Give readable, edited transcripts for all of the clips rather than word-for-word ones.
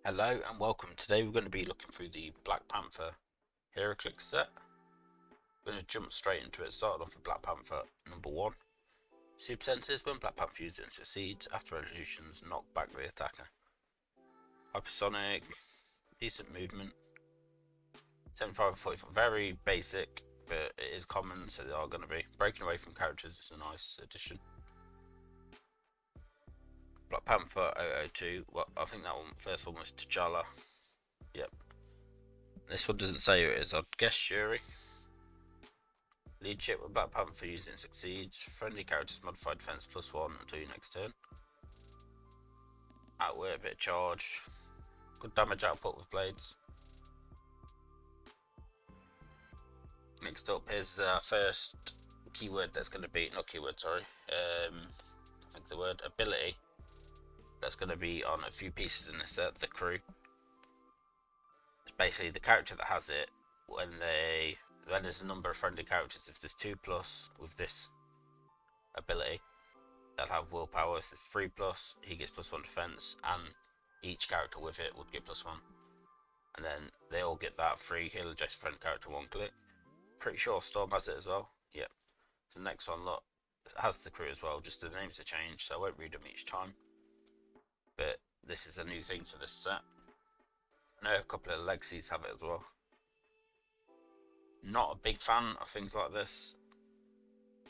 Hello and welcome. Today we're going to be looking through the Black Panther Heroclix set. We're going to jump straight into it. Starting off with Black Panther number 1. Super senses: when Black Panther uses it and succeeds, after resolutions knock back the attacker. Hypersonic, decent movement. 75 and 44, very basic, but it is common, so they are going to be. Breaking away from characters is a nice addition. Black Panther 002, well, I think that one first one was T'Challa. Yep. This one doesn't say who it is, I'd guess Shuri. Leadership: when Black Panther using succeeds, friendly characters modify defense +1 until your next turn. Outwit, a bit of charge. Good damage output with blades. Next up, here's our first keyword that's going to be, not keyword, sorry, I think the word ability that's going to be on a few pieces in this set, the crew. It's basically the character that has it when there's a number of friendly characters. If there's 2+ with this ability, they'll have willpower. If there's 3+, he gets +1 defense, and each character with it would get +1. And then they all get that free heal adjacent friend character 1 click. Pretty sure Storm has it as well. Yep. So next one, look, it has the crew as well, just the names have changed, so I won't read them each time. But this is a new thing for this set. I know a couple of legacies have it as well. Not a big fan of things like this.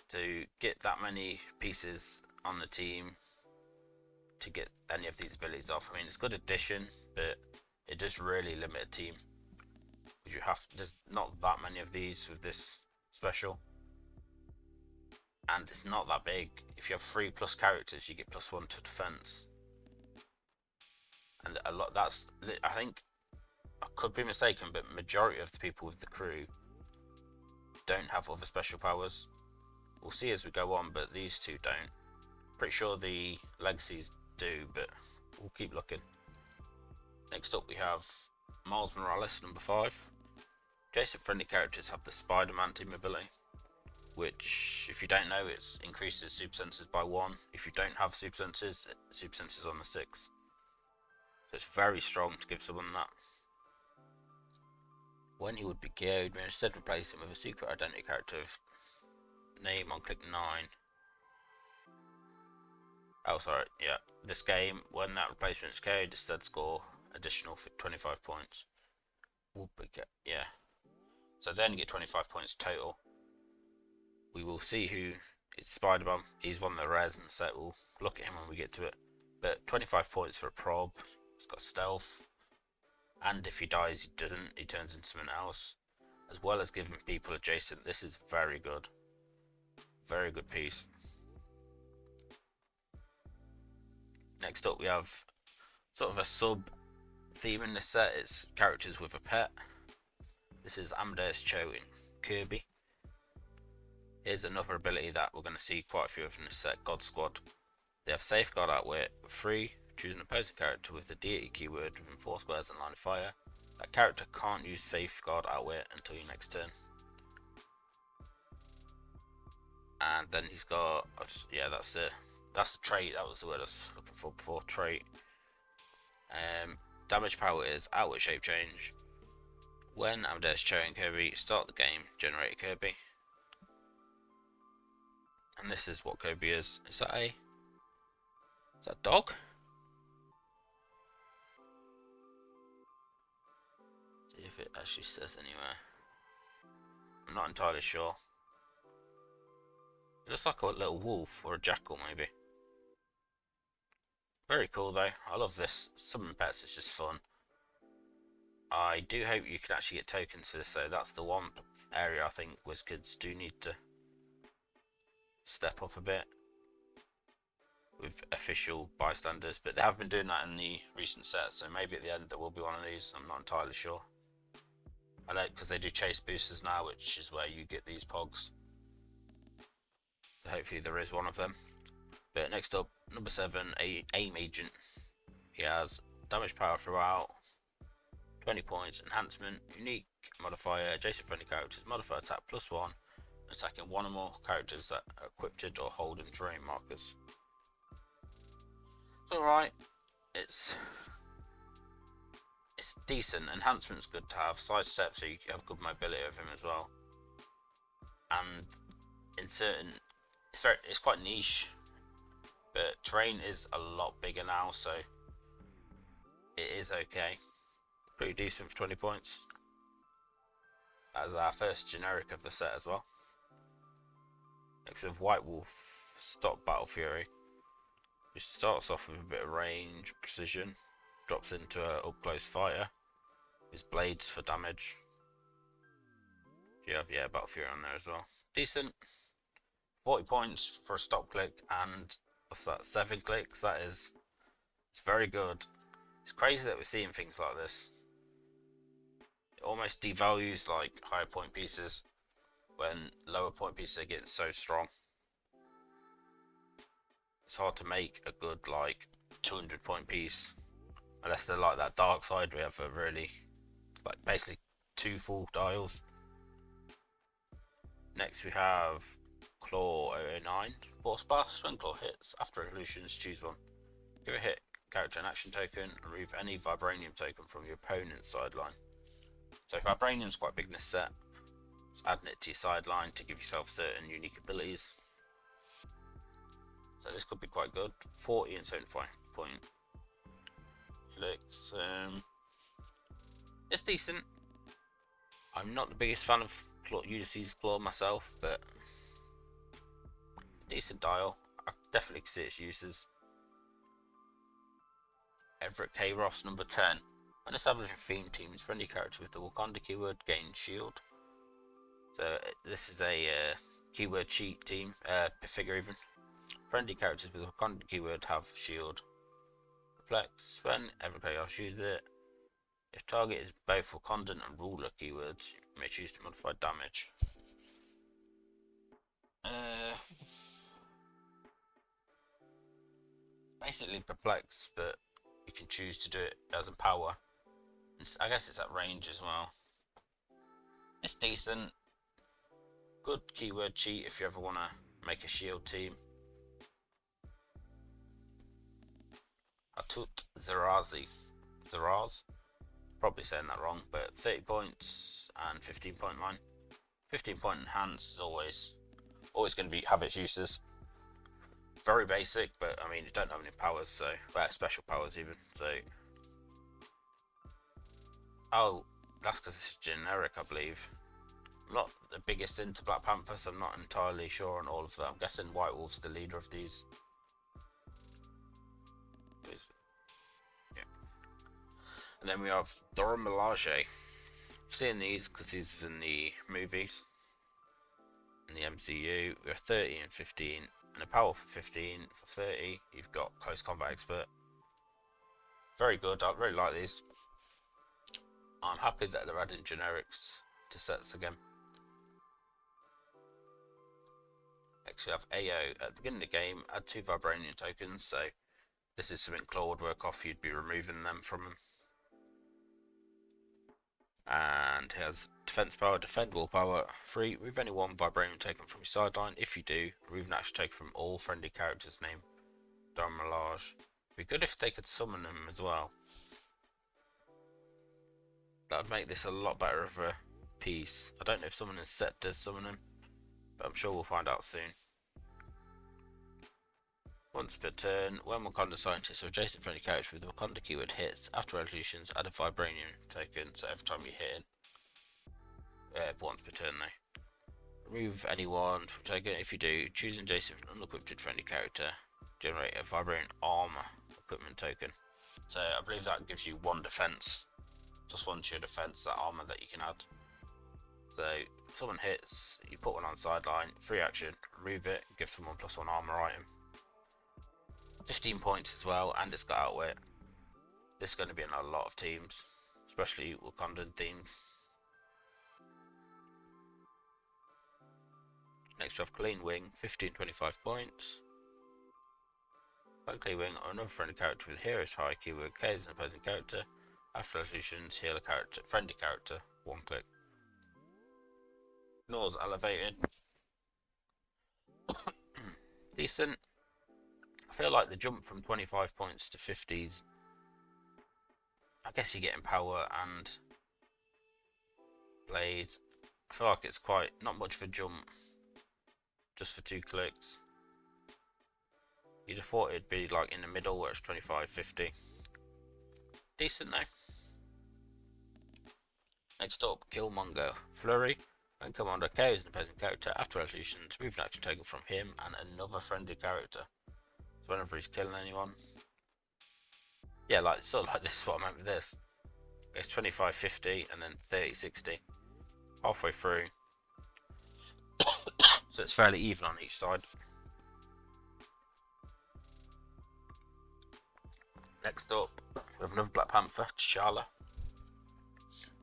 To get that many pieces on the team to get any of these abilities off, I mean, it's a good addition, but it does really limit a team. Because there's not that many of these with this special. And it's not that big. If you have 3+ characters, you get +1 to defense. And a lot, I think, I could be mistaken, but majority of the people with the crew don't have other special powers. We'll see as we go on, but these two don't. Pretty sure the legacies do, but we'll keep looking. Next up we have Miles Morales, number 5. Adjacent friendly characters have the Spider-Man team ability, which, if you don't know, it increases super senses by 1. If you don't have super senses on the 6. So it's very strong to give someone that. When he would be KO'd, we instead replace him with a secret identity character of name on click 9. Oh, sorry, yeah. This game, when that replacement is KO'd, instead score additional 25 points. Yeah. So they only get 25 points total. We will see who is Spider-Man. He's one of the rares in the set. We'll look at him when we get to it. But 25 points for a prob. He's got stealth. And if he dies, he doesn't. He turns into something else. As well as giving people adjacent. This is very good. Very good piece. Next up we have sort of a sub theme in this set. It's characters with a pet. This is Amadeus Cho in Kirby. Here's another ability that we're going to see quite a few of in this set, God Squad. They have Safeguard Outwit, free. Choose an opposing character with the deity keyword within 4 squares and line of fire. That character can't use Safeguard Outwit until your next turn. And then he's got, yeah, that's the trait. That was the word I was looking for before, trait. Damage power is Outwit shape change. When Amadeus Cho and Kirby start the game, generate a Kirby. And this is what Kirby is. Is that a dog? See if it actually says anywhere. I'm not entirely sure. It looks like a little wolf or a jackal maybe. Very cool though. I love this. Summon pets is just fun. I do hope you can actually get tokens for this though. That's the one area I think Wizkids do need to step up a bit with official bystanders, but they have been doing that in the recent sets, so maybe at the end there will be one of these. I'm not entirely sure. I know because they do chase boosters now, which is where you get these pogs. So hopefully there is one of them. But next up, number 7, Aim Agent. He has damage power throughout, 20 points, enhancement, unique modifier, adjacent friendly characters, modifier attack +1, attacking 1 or more characters that are equipped or hold in terrain markers. It's alright. It's decent. Enhancement's good to have. Sidestep, so you have good mobility of him as well. And in certain, it's quite niche, but terrain is a lot bigger now, so it is okay. Pretty decent for 20 points. That is our first generic of the set as well. Next we have White Wolf Stop Battle Fury. Which starts off with a bit of range, precision, drops into a up close fighter. His blades for damage. You have Battle Fury on there as well. Decent. 40 points for a stop click, and what's that, 7 clicks? It's very good. It's crazy that we're seeing things like this. It almost devalues like higher point pieces when lower point pieces are getting so strong. It's hard to make a good like 200 point piece unless they're like that dark side. We have a really like basically 2 full dials. Next we have Claw 009. Force Blast. When Claw hits, after evolutions, choose one. Give a hit character an action token, remove any Vibranium token from your opponent's sideline. So Vibranium's quite big in this set. So adding it to your sideline to give yourself certain unique abilities. So this could be quite good. 40 and 75 point clicks. It's decent. I'm not the biggest fan of Ulysses Claw myself, but decent dial. I definitely can see its uses. Everett K. Ross, number 10. When establishing theme teams, friendly character with the Wakanda keyword gains shield. So this is a keyword cheat team, figure even. Friendly characters with the Wakanda keyword have shield. Reflex. When Everett K. Ross uses it, if target is both Wakandan and ruler keywords, you may choose to modify damage. Basically perplex, but you can choose to do it as a power. I guess it's at range as well. It's decent. Good keyword cheat if you ever want to make a shield team. Atut Zerazi. Zeraz? Probably saying that wrong, but 30 points and 15 point line. 15 point enhance is always going to have its uses. Very basic, but I mean, you don't have any powers, so special powers even. So, oh, that's because it's generic, I believe. I'm not the biggest into Black Panther, so I'm not entirely sure on all of that. I'm guessing White Wolf's the leader of these. Yeah. And then we have Dora Milaje. I've seen these because these are in the movies. In the MCU, we have 30 and 15, and a power for 15. For 30, you've got Close Combat Expert. Very good, I really like these. I'm happy that they're adding generics to sets again. Next we have AO. At the beginning of the game, add 2 Vibranium tokens, so this is something Claw would work off, you'd be removing them from him. And he has defense power, defend willpower, 3, remove any 1 Vibranium token from your sideline. If you do, remove an action token from all friendly characters' name. Darmalage. Be good if they could summon them as well. That would make this a lot better of a piece. I don't know if someone in set does summon him, but I'm sure we'll find out soon. Once per turn, when Wakanda scientists or adjacent friendly character with the Wakanda keyword hits, after evolutions, add a Vibranium token, so every time you hit it, once per turn though. Remove anyone from token. If you do, choose an adjacent unequipped friendly character, generate a Vibranium armor equipment token. So I believe that gives you 1 defense, plus 1 to your defense, that armor that you can add. So if someone hits, you put one on sideline, free action, remove it, give someone +1 armor item. 15 points as well, and it's got outwit. This is going to be in a lot of teams, especially Wakandan teams. Next we have Clean Wing, 15-25 points. When Clean Wing or another friendly character with Hero's High keyword K is an opposing character, after resolutions, heal a friendly character, 1 click. Ignores elevated. Decent. I feel like the jump from 25 points to 50s I guess you're getting power and blades. I feel like it's quite not much of a jump, just for 2 clicks. You'd have thought it'd be like in the middle where it's 25, 50. Decent though. Next up, Killmonger. Flurry. When Commander KOs an opposing character after resolution, remove an action taken from him and another friendly character. So whenever he's killing anyone. Yeah, like sort of like this is what I meant with this. It's 25, 50 and then 30, 60. Halfway through. So it's fairly even on each side. Next up, we have another Black Panther, T'Challa.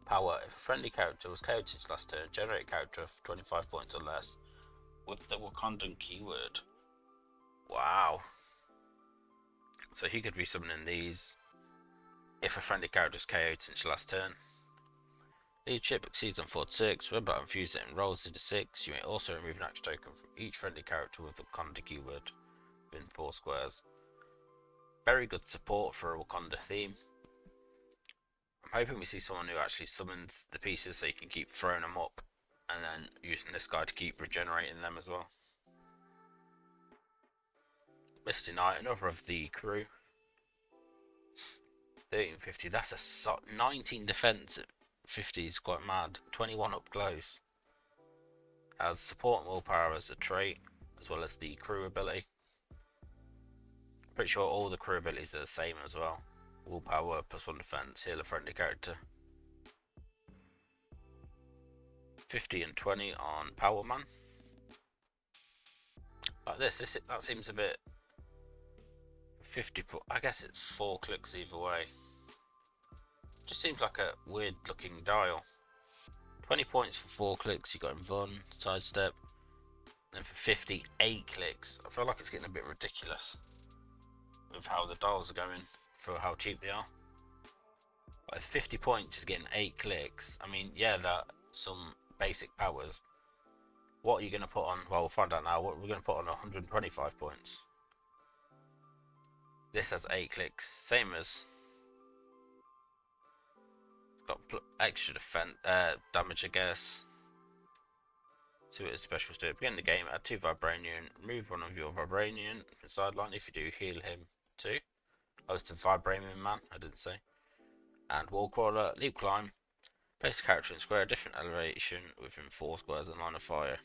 Power. If a friendly character was KO'd since last turn, generate a character of 25 points or less with the Wakandan keyword. Wow. So he could be summoning these if a friendly character is KO'd since last turn. Leadership exceeds on 4 to 6. When but infuse it and rolls into 6, you may also remove an action token from each friendly character with the Wakanda keyword within 4 squares. Very good support for a Wakanda theme. I'm hoping we see someone who actually summons the pieces so you can keep throwing them up and then using this guy to keep regenerating them as well. Misty Knight, another of the crew. 1350, that's a 19 defense at 50 is quite mad. 21 up close. Has support and willpower as a trait, as well as the crew ability. Pretty sure all the crew abilities are the same as well. Willpower, +1 defense, heal a friendly character. 50 and 20 on Power Man. Like this that seems a bit 50. I guess it's 4 clicks either way. Just seems like a weird looking dial. 20 points for 4 clicks. You got Invuln, sidestep, and then for 58 clicks. I feel like it's getting a bit ridiculous with how the dials are going for how cheap they are. But if 50 points is getting 8 clicks, I mean, yeah, that some basic powers. What are you going to put on? Well, we'll find out now. What we're going to put on 125 points. This has 8 clicks, same as. Got extra defense damage, I guess. See what his specials do. Begin the game, add 2 Vibranium, remove one of your Vibranium from the sideline. If you do, heal him too. Oh, it's a Vibranium man, I didn't say. And Wall Crawler, Leap Climb. Place the character in square, different elevation within 4 squares in line of fire.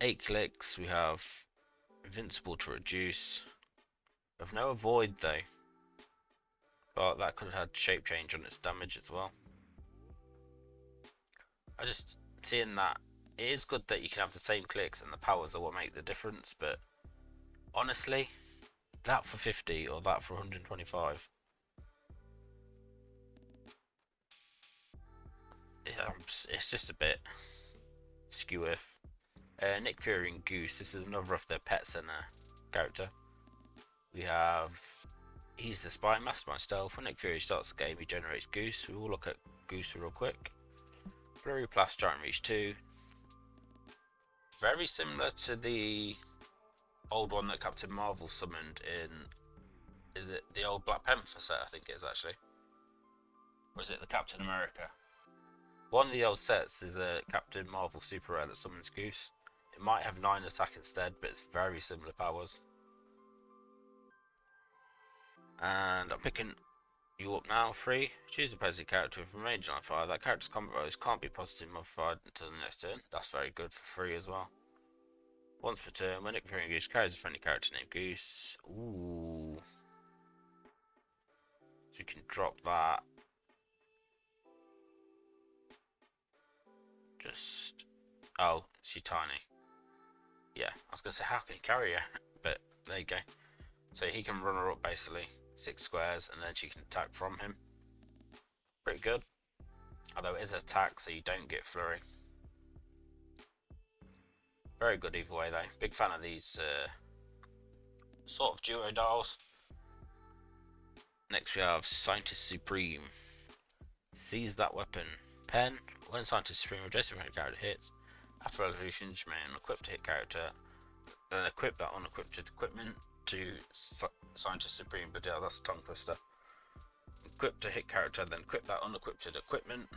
8 clicks, we have Invincible to reduce. We have no Avoid though. But that could have had shape change on its damage as well. I just seeing that it is good that you can have the same clicks and the powers are what make the difference, but honestly, that for 50 or that for 125, it's just a bit skew if. Nick Fury and Goose, this is another of their pet center character. We have. He's the spy, mastermind stealth. When Nick Fury starts the game, he generates Goose. We will look at Goose real quick. Flurry plus Giant Reach 2. Very similar to the old one that Captain Marvel summoned in. Is it the old Black Panther set? I think it is actually. Or is it the Captain America? One of the old sets is a Captain Marvel super rare that summons Goose. It might have 9 attack instead, but it's very similar powers. And I'm picking you up now. 3. Choose an opposing character with range on fire. That character's combat values can't be positively modified until the next turn. That's very good for 3 as well. Once per turn, when Nick Fury Goose carries a friendly character named Goose. Ooh. So you can drop that. Just. Oh, is she tiny? Yeah, I was going to say, how can you carry her? But there you go. So he can run her up basically 6 squares and then she can attack from him. Pretty good. Although it is attack, so you don't get flurry. Very good either way though. Big fan of these sort of duo dials. Next we have Scientist Supreme. Seize that weapon. Pen. When Scientist Supreme adjacent friendly character hits, after resolution, you may unequip to hit character, then equip that unequipped equipment to Scientist Supreme. But yeah, that's a tongue twister. equip a hit character, then equip that unequipped equipment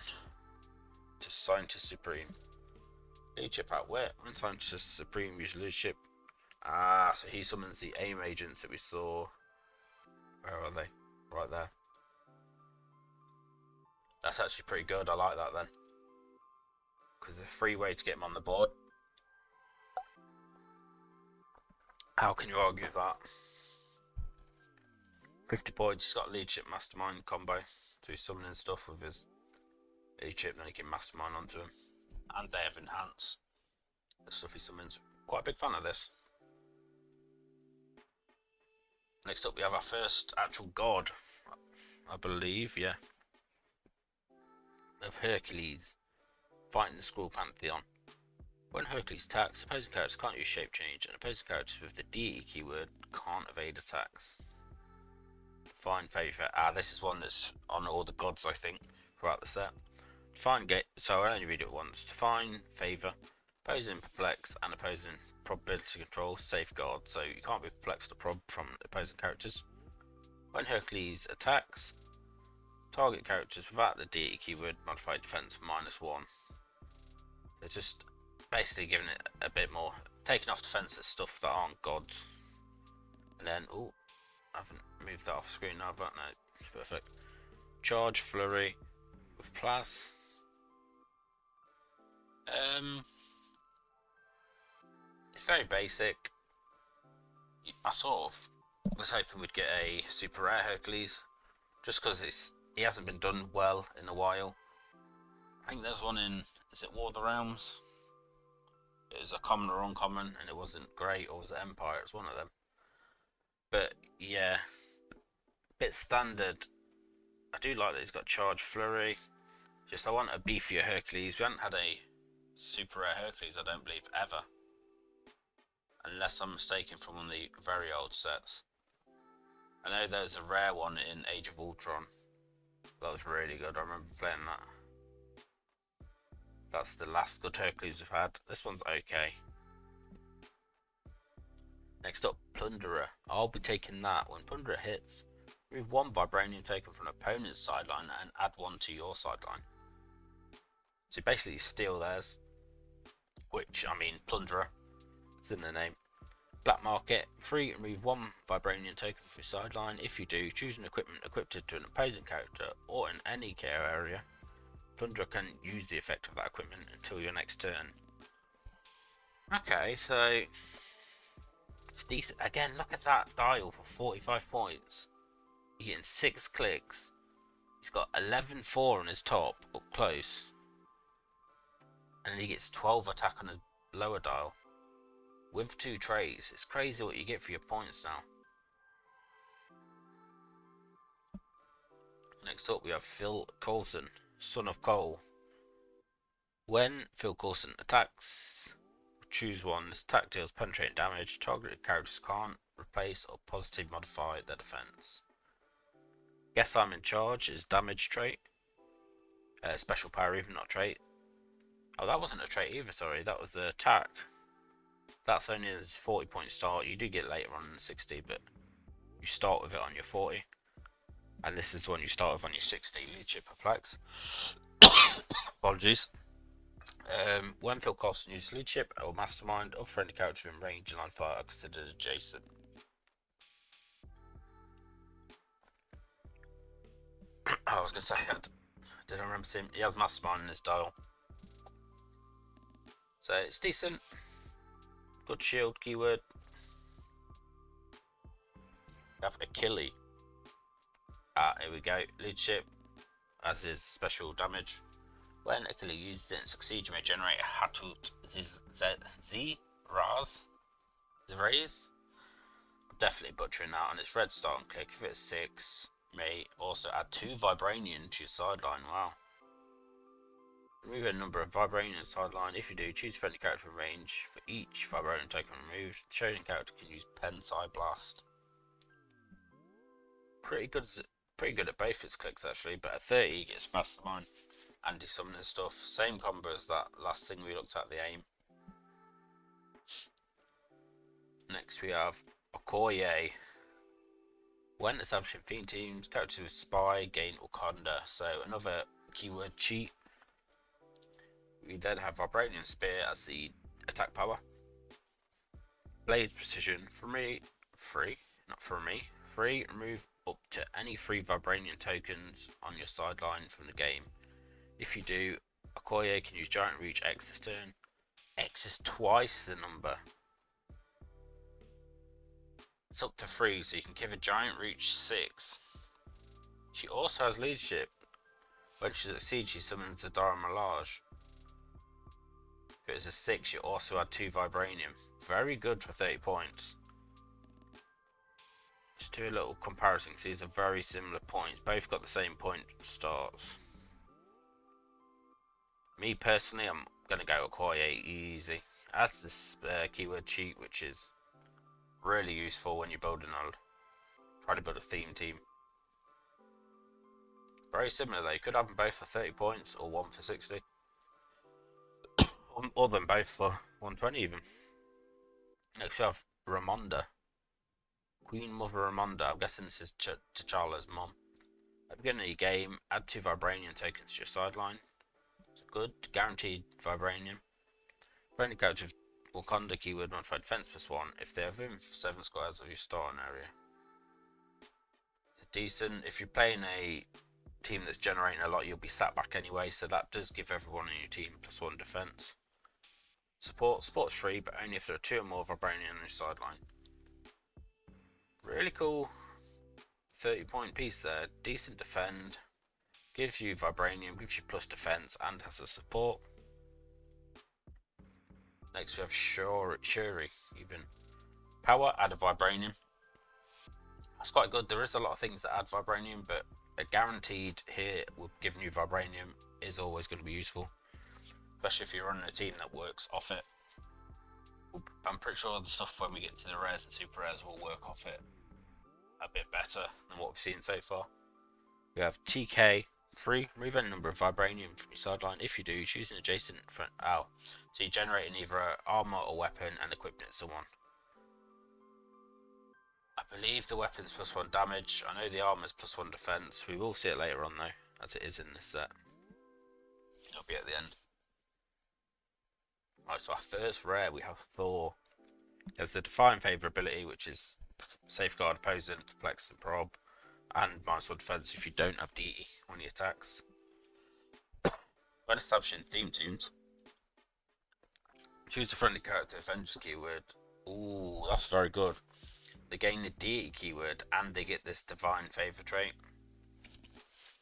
to Scientist Supreme. Leadership at where? When Scientist Supreme use leadership. Ah, so he summons the AIM agents that we saw. Where are they? Right there. That's actually pretty good. I like that then. Because it's a free way to get him on the board. How can you argue that? 50 points, he's got leadership mastermind combo. So he's summoning stuff with his leadership, then he can mastermind onto him. And they have enhance the stuff he summons. Quite a big fan of this. Next up we have our first actual god, I believe, yeah. Of Hercules, fighting the Skrull Pantheon. When Hercules attacks, opposing characters can't use shape change, and opposing characters with the deity keyword can't evade attacks. Define favour. Ah, this is one that's on all the gods, I think, throughout the set. Define gate. So I'll only read it once. Define favour. Opposing perplex and opposing probability control safeguard. So you can't be perplexed or prob from opposing characters. When Hercules attacks, target characters without the deity keyword modify defense -1. They're just basically giving it a bit more, taking off defensive stuff that aren't gods. And then, oh, I haven't moved that off screen now, but no, it's perfect. Charge flurry with plus. It's very basic. I sort of was hoping we'd get a super rare Hercules, just because he hasn't been done well in a while. I think there's one in, is it War of the Realms? It was a common or uncommon, and it wasn't great, or was it Empire? It's one of them. But yeah, bit standard. I do like that he's got Charge Flurry. Just I want a beefier Hercules. We haven't had a super rare Hercules, I don't believe, ever. Unless I'm mistaken, from one of the very old sets. I know there's a rare one in Age of Ultron. That was really good, I remember playing that. That's the last good Hercules we've had. This one's okay. Next up, Plunderer. I'll be taking that. When Plunderer hits, remove 1 Vibranium token from an opponent's sideline and add 1 to your sideline. So basically you steal theirs. Which, I mean, Plunderer. It's in the name. Black Market. Free, remove 1 Vibranium token from your sideline. If you do, choose an equipment equipped to an opposing character or in any care area. Plunderer can use the effect of that equipment until your next turn. Okay, so it's decent. Again, look at that dial for 45 points. You're getting 6 clicks. He's got 11-4 on his top, up close. And then he gets 12 attack on a lower dial. With 2 trays. It's crazy what you get for your points now. Next up we have Phil Coulson, Son of Cole. When Phil Coulson attacks, choose one. This attack deals penetrating damage. Targeted characters can't replace or positively modify their defense. Guess I'm in Charge is damage trait. Special power even, not trait. Oh, that wasn't a trait either, sorry. That was the attack. That's only a 40 point start. You do get later on in 60, but you start with it on your 40. And this is the one you start with on your 60, Leadership Perplex. Apologies. When Phil Coulson uses Leadership or Mastermind of friendly character in range and line fire are considered adjacent. I was going to say, did I remember seeing? He has Mastermind in his dial. So it's decent. Good shield keyword. We have Achille. Here we go. Leadership as his special damage. When Achille uses it and succeeds, you may generate a Hatut Z-Raz. I'm definitely butchering that, and it's red start and click. If it's 6, you may also add 2 Vibranium to your sideline. Wow. Remove a number of Vibranium sideline. If you do, choose friendly character in range. For each Vibranium token removed, the chosen character can use Pensai Blast. Pretty good at both its clicks actually, but at 30 he gets Mastermind and his summoning stuff. Same combo as that last thing we looked at, the aim. Next we have Okoye. When establishing theme teams, characters with spy gain Wakanda. So another keyword cheat. We then have Vibranium Spear as the attack power. Blade Precision. Free, remove up to any 3 Vibranium tokens on your sideline from the game. If you do, Okoye can use Giant Reach X this turn. X is twice the number. It's up to 3, so you can give a Giant Reach 6. She also has leadership. When she succeeds, she summons the Dara Milaje. If it was a 6, you also had 2 Vibranium. Very good for 30 points. Just do a little comparison because these are very similar points. Both got the same point starts. Me personally, I'm going to go Okoye easy. That's this keyword cheat, which is really useful when you're building trying to build a theme team. Very similar though. You could have them both for 30 points or one for 60. Or them both for 120 even. Next we have Ramonda. Queen Mother Ramonda. I'm guessing this is T'Challa's mom. At the beginning of your game, add 2 Vibranium tokens to your sideline. It's good. Guaranteed Vibranium. For any character with Wakanda keyword modified defense +1 if they have within 7 squares of your starting area. It's decent. If you're playing a team that's generating a lot, you'll be sat back anyway, so that does give everyone in your team +1 defense. Support's free, but only if there are 2 or more Vibranium on your sideline. Really cool 30-point piece there. Decent defend, gives you Vibranium, gives you plus defense, and has a support. Next we have Shuri. Even power, add a Vibranium. That's quite good. There is a lot of things that add Vibranium, but a guaranteed here with giving you Vibranium is always going to be useful, especially if you're running a team that works off it. I'm pretty sure the stuff when we get to the rares and super rares will work off it a bit better than what we've seen so far. We have TK. Free, remove any number of Vibranium from your sideline. If you do, choose an adjacent front. So you generate either an armor or weapon and equip it to someone. I believe the weapon's +1 damage. I know the armor's +1 defense. We will see it later on though, as it is in this set. It'll be at the end. Right, so our first rare, we have Thor. There's the Define Favor ability, which is Safeguard, Opposing, Perplex, and Prob, and -1 defense if you don't have DE on your attacks. When establishing theme teams, choose a friendly character Avengers keyword. Ooh, that's very good. They gain the deity keyword and they get this Divine Favor trait.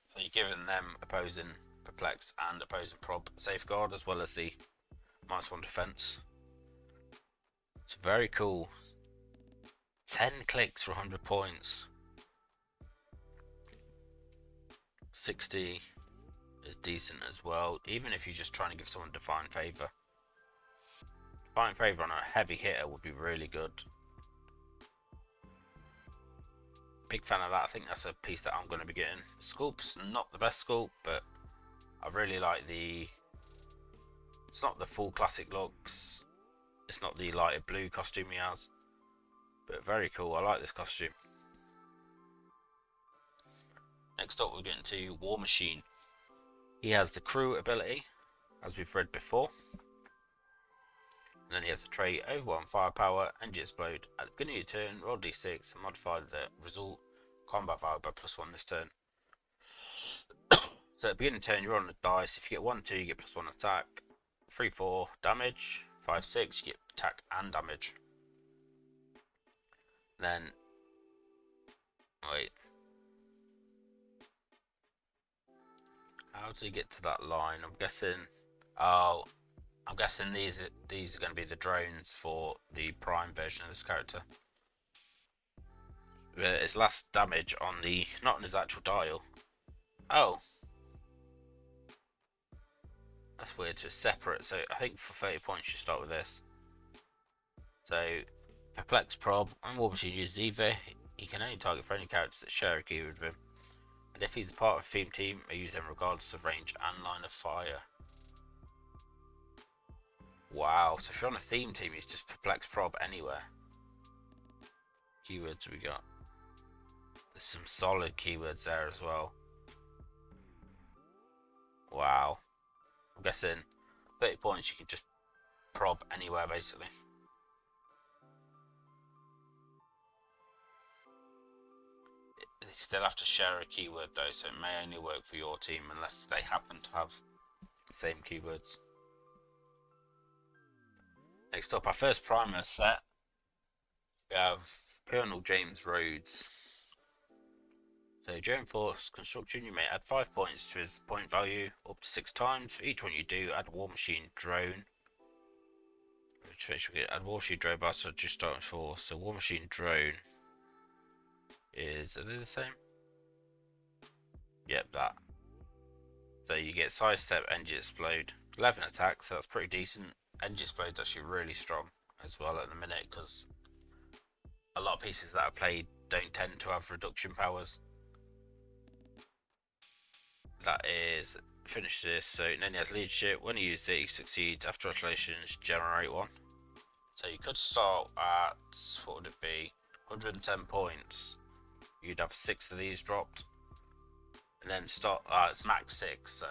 So you're giving them Opposing, Perplex, and Opposing Prob Safeguard, as well as the -1 defense. It's very cool. 10 clicks for 100 points. 60 is decent as well, even if you're just trying to give someone Divine Favor. Divine Favor on a heavy hitter would be really good. Big fan of that. I think that's a piece that I'm going to be getting. Sculpt's not the best sculpt, but I really like the... It's not the full classic looks. It's not the lighter blue costume he has. But very cool. I like this costume. Next up, we're getting to War Machine. He has the crew ability, as we've read before. And then he has the trait Overwhelm Firepower, Energy Explode. At the beginning of your turn, roll d6 and modify the result combat value by +1 this turn. So at the beginning of the turn, you roll on the dice. If you get 1-2, you get +1 attack. 3-4 damage. 5-6, you get attack and damage. Then, wait. How does he get to that line? I'm guessing. Oh, I'm guessing these are going to be the drones for the prime version of this character. His last damage on the, not on his actual dial. Oh, that's weird. So it's separate. So I think for 30 points you start with this. So Perplex, Prob, and War Machine uses either. He can only target friendly characters that share a keyword with him. And if he's a part of a theme team, I use them regardless of range and line of fire. Wow, so if you're on a theme team, you just Perplex Prob anywhere. Keywords we got. There's some solid keywords there as well. Wow. I'm guessing 30 points you can just prob anywhere basically. They still have to share a keyword though, so it may only work for your team unless they happen to have the same keywords. Next up, our first primer set, we have Colonel James Rhodes. So during force construction, you may add 5 points to his point value up to 6 times. For each one you do, add War Machine Drone. Which makes you add War Machine Drone by just starting force. So War Machine Drone is, are they the same? Yep, that. So you get Sidestep, Engine Explode, 11 attacks, so that's pretty decent. Engine Explode's actually really strong as well at the minute because a lot of pieces that I played don't tend to have reduction powers. That is, finish this, so then he has leadership. When he uses it, he succeeds. After oscillations, generate one. So you could start at, what would it be, 110 points. You'd have 6 of these dropped. And then start, it's max 6, so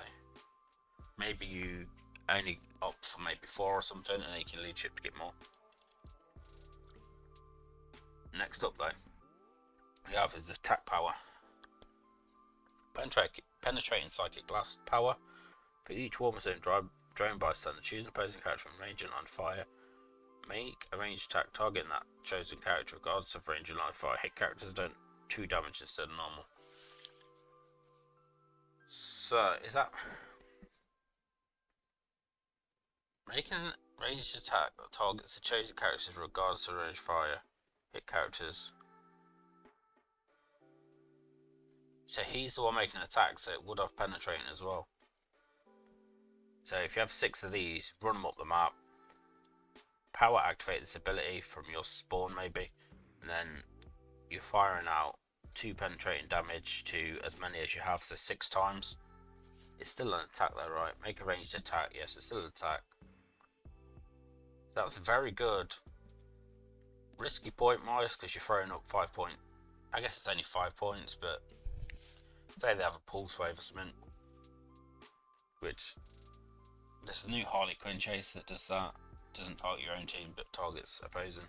maybe you only opt for maybe 4 or something, and then you can leadership to get more. Next up though, we have his attack power. Penetrating Psychic Blast power. For each War Machine drone bystander, choose an opposing character from range and line of fire. Make a ranged attack targeting that chosen character regardless of range and line of fire. Hit characters that don't 2 damage instead of normal. So, is that... Making a ranged attack that targets the chosen characters regardless of range of fire. Hit characters. So he's the one making an attack, so it would have penetrating as well. So if you have 6 of these, run them up the map. Power activate this ability from your spawn maybe, and then you're firing out 2 penetrating damage to as many as you have, so 6 times. It's still an attack though, right? Make a ranged attack, yes, it's still an attack. That's very good. Risky point wise because you're throwing up 5 points. I guess it's only 5 points, but say they have a pulse wave or something, which there's a new Harley Quinn chase that does that. Doesn't target your own team but targets opposing,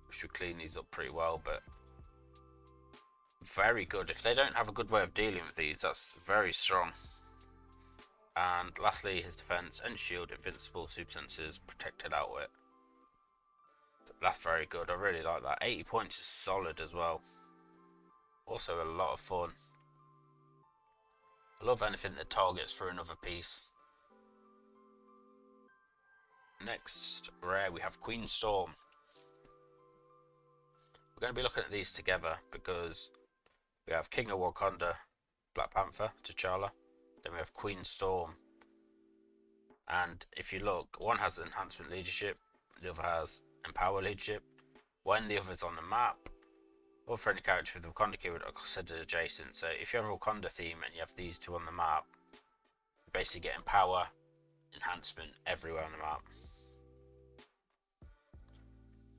which should clean these up pretty well, but very good. If they don't have a good way of dealing with these, that's very strong. And lastly, his defense and shield, invincible, super senses, protected outwit. That's very good. I really like that. 80 points is solid as well. Also a lot of fun. I love anything that targets for another piece. Next rare we have Queen Storm. We're going to be looking at these together because we have King of Wakanda, Black Panther, T'Challa. Then we have Queen Storm. And if you look, one has enhancement leadership, the other has empower leadership. When the other's on the map, all friendly characters with the Wakanda keyword are considered adjacent. So if you have a Wakanda theme and you have these two on the map, you basically get empower, enhancement everywhere on the map.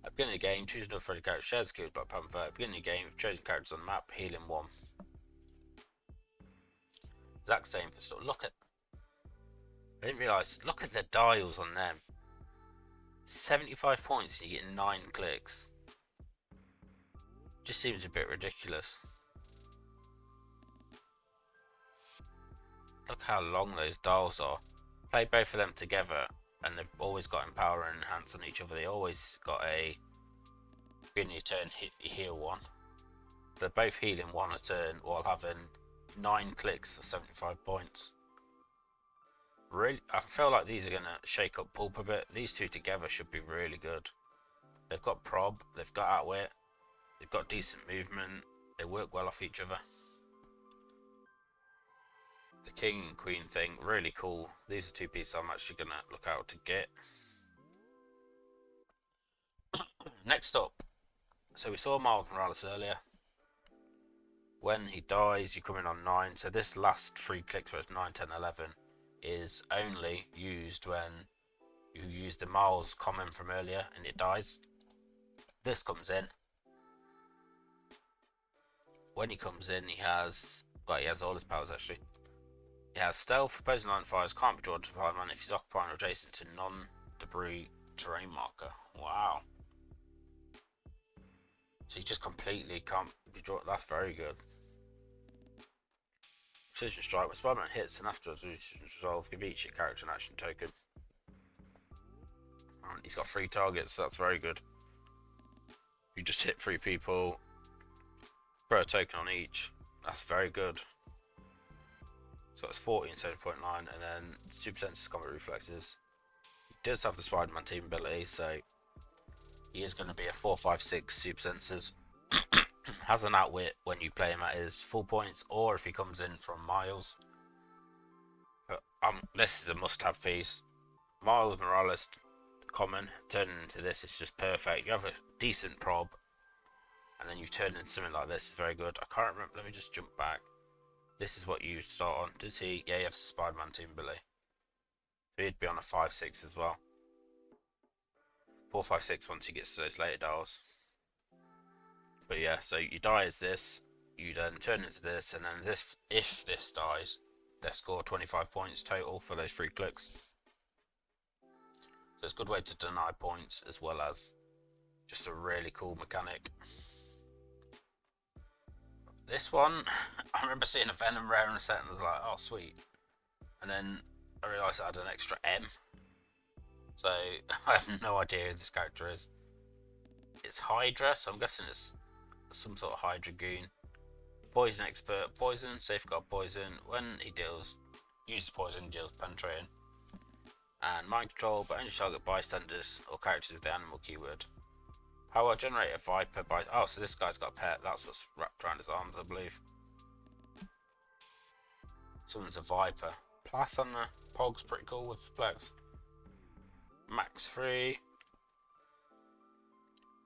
At the beginning of the game, choose another friendly character, shares keyword Black Panther. At the beginning of the game, if chosen characters on the map, healing 1. Exact same for sort. Look at, I didn't realise, look at the dials on them. 75 points and you get 9 clicks. Just seems a bit ridiculous. Look how long those dials are. Play both of them together and they've always got empower and enhance on each other. They always got a beginning of turn heal 1. They're both healing 1 a turn while having 9 clicks for 75 points. Really, I feel like these are going to shake up Pulp a bit. These two together should be really good. They've got prob, they've got outwit, they've got decent movement, they work well off each other. The King and Queen thing, really cool. These are 2 pieces I'm actually going to look out to get. Next up, so we saw Miles Morales earlier. When he dies, you come in on 9. So this last 3 clicks, where it's 9, 10, 11, is only used when you use the Miles common from earlier and it dies. This comes in. when he comes in, he has, well, he has all his powers actually. He has stealth, opposing line fires, can't be drawn to fireman if he's occupying or adjacent to non-debris terrain marker. Wow. So he just completely can't be drawn. That's very good. Precision strike. When Spider-Man hits and afterwards resolve, give each character an action token. And he's got 3 targets, so that's very good. You just hit 3 people, throw a token on each. That's very good. So that's 14, 7.9, and then super senses, combat reflexes. He does have the Spider-Man team ability, so he is going to be a 4/5/6 super senses. Has an outwit when you play him at his full points, or if he comes in from Miles. But this is a must-have piece. Miles Morales common, turning into this is just perfect. You have a decent prob, and then you turn into something like this. Is very good. I can't remember. Let me just jump back. This is what you start on. Does he? Yeah, he has the Spider-Man team ability. So he'd be on a 5/6 as well. 4/5/6 once he gets to those later dials. But yeah, so you die as this, you then turn into this, and then this, if this dies, they score 25 points total for those 3 clicks. So it's a good way to deny points, as well as just a really cool mechanic. This one, I remember seeing a Venom rare in a set and I was like, oh sweet. And then I realised it had an extra M. So I have no idea who this character is. It's Hydra, so I'm guessing it's some sort of Hydra goon. Poison expert, poison, safeguard poison. When he uses poison, deals penetrating. And mind control, but only target bystanders or characters with the animal keyword. Power, generate a viper by. Oh, so this guy's got a pet. That's what's wrapped around his arms, I believe. Someone's a viper. Plus on the Pog's pretty cool with flex. Max 3.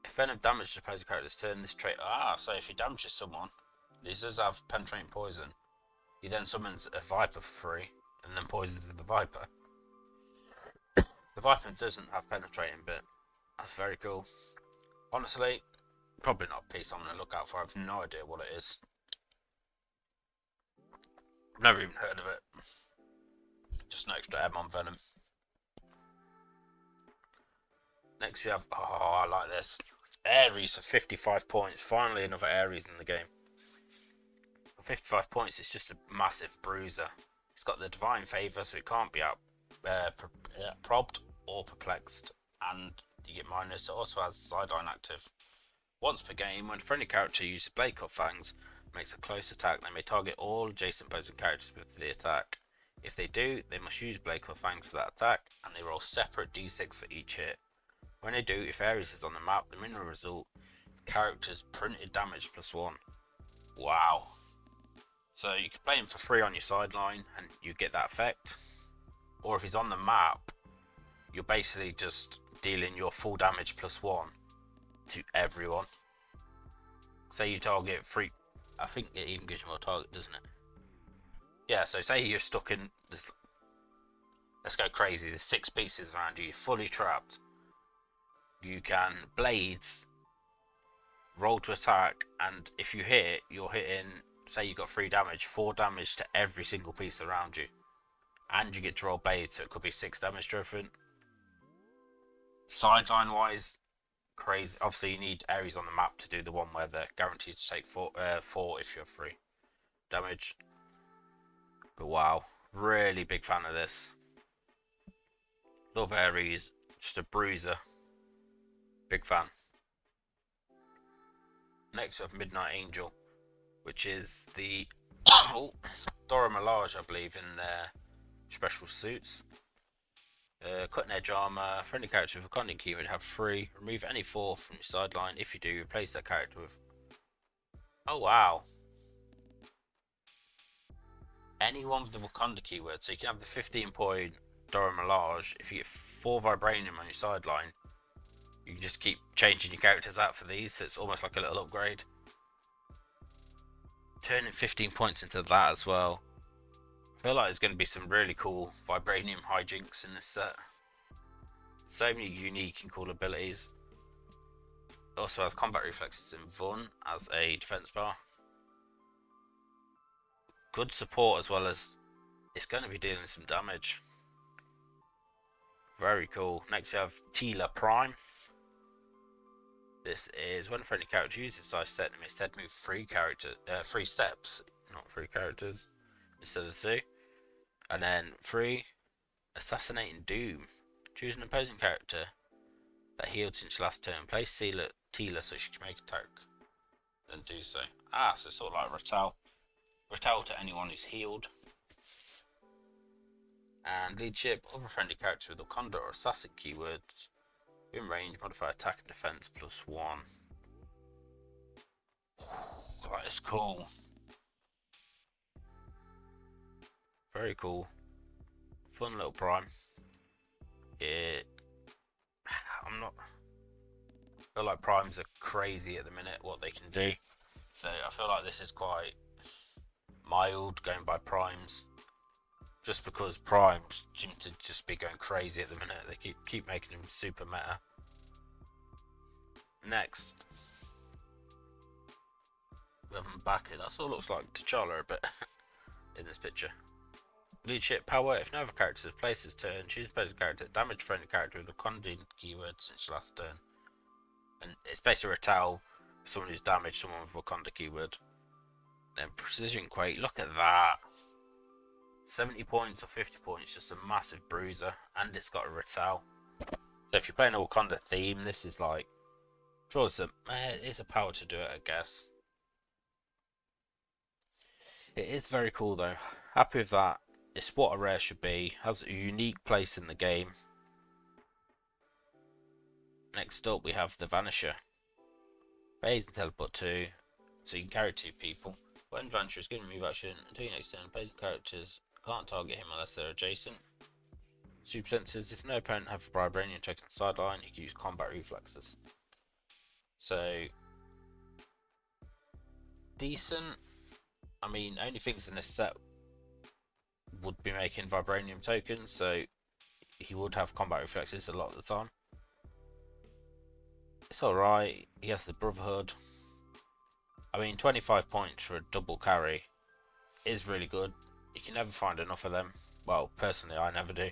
If venom damages the opposing character's turn, this trait. So if he damages someone, he does have penetrating poison. He then summons a viper for free, and then poisons with the viper. The viper doesn't have penetrating, but that's very cool. Honestly, probably not a piece I'm going to look out for. I have no idea what it is. I've never even heard of it. Just an extra M on Venom. Next we have, I like this. Ares for 55 points. Finally another Ares in the game. For 55 points, it's just a massive bruiser. It's got the divine favour, so it can't be out probbed or perplexed. And you get minus. It also has sideline active. Once per game, when a friendly character uses Blade Cut Fangs, makes a close attack, they may target all adjacent opposing characters with the attack. If they do, they must use Blade Cut Fangs for that attack, and they roll separate d6 for each hit. When they do, if Ares is on the map, the minimum result, the character's printed damage +1. Wow. So you can play him for free on your sideline, and you get that effect. Or if he's on the map, you're basically just dealing your full damage +1 to everyone. Say you target 3, I think it even gives you more target, doesn't it? Yeah, so say you're stuck in this, let's go crazy, there's 6 pieces around you, you're fully trapped. You can blades, roll to attack, and if you hit, you're hitting, say you got 3 damage, 4 damage to every single piece around you. And you get to roll blades, so it could be 6 damage to everything. Sideline wise, crazy. Obviously, you need Ares on the map to do the one where they're guaranteed to take 4 if you're 3 damage. But wow, really big fan of this. Love Ares, just a bruiser. Big fan. Next we have Midnight Angel, which is the Dora Milaje, I believe, in their special suits. Cutting edge armor, friendly character with a conning key would have 3. Remove any 4 from your sideline. If you do, replace that character with. Oh wow. Anyone with the Wakanda keyword, so you can have the 15-point Dora Milaje. If you get 4 vibranium on your sideline, you can just keep changing your characters out for these, so it's almost like a little upgrade. Turning 15 points into that as well. I feel like there's going to be some really cool vibranium hijinks in this set. So many unique and cool abilities. It also has combat reflexes in Vun as a defense bar. good support as well as it's going to be dealing some damage. Very cool. Next we have Tila Prime. This is when a friendly character uses size set, they may instead move 3 steps, not 3 characters, instead of 2. And then 3, Assassinating Doom. Choose an opposing character that healed since your last turn. Place Tila so she can make attack. Then do so. So it's sort of like Rattal. Rattal to anyone who's healed. And leadership, other friendly character with Wakanda or Assassin keywords. In range, modify attack and defense +1. That is cool. Very cool. Fun little prime. I feel like primes are crazy at the minute, what they can do. So I feel like this is quite mild going by primes. Just because primes seem to just be going crazy at the minute. They keep making them super meta. Next, we have M'Baku. That sort of looks like T'Challa a bit in this picture. Leadership power. If no other character has placed his turn, choose opposing character. Damage friendly character with a Wakanda keyword since your last turn. And it's basically a towel for someone who's damaged someone with Wakanda keyword. Then precision quake. Look at that. 70 points or 50 points, just a massive bruiser, and it's got a Rattal. So if you're playing a Wakanda theme, this is like, sure, it's a power to do it, I guess. It is very cool though. Happy with that. It's what a rare should be. Has a unique place in the game. Next up, we have the Vanisher. Phase and teleport 2, so you can carry 2 people. When Vanisher is given a move action until your next turn, opposing characters can't target him unless they're adjacent. Super senses. If no opponent have vibranium checks on the sideline, you can use combat reflexes. So decent. I mean, only things in this set would be making vibranium tokens, so he would have combat reflexes a lot of the time. It's alright. He has the Brotherhood. I mean, 25 points for a double carry is really good. You can never find enough of them. Well, personally, I never do.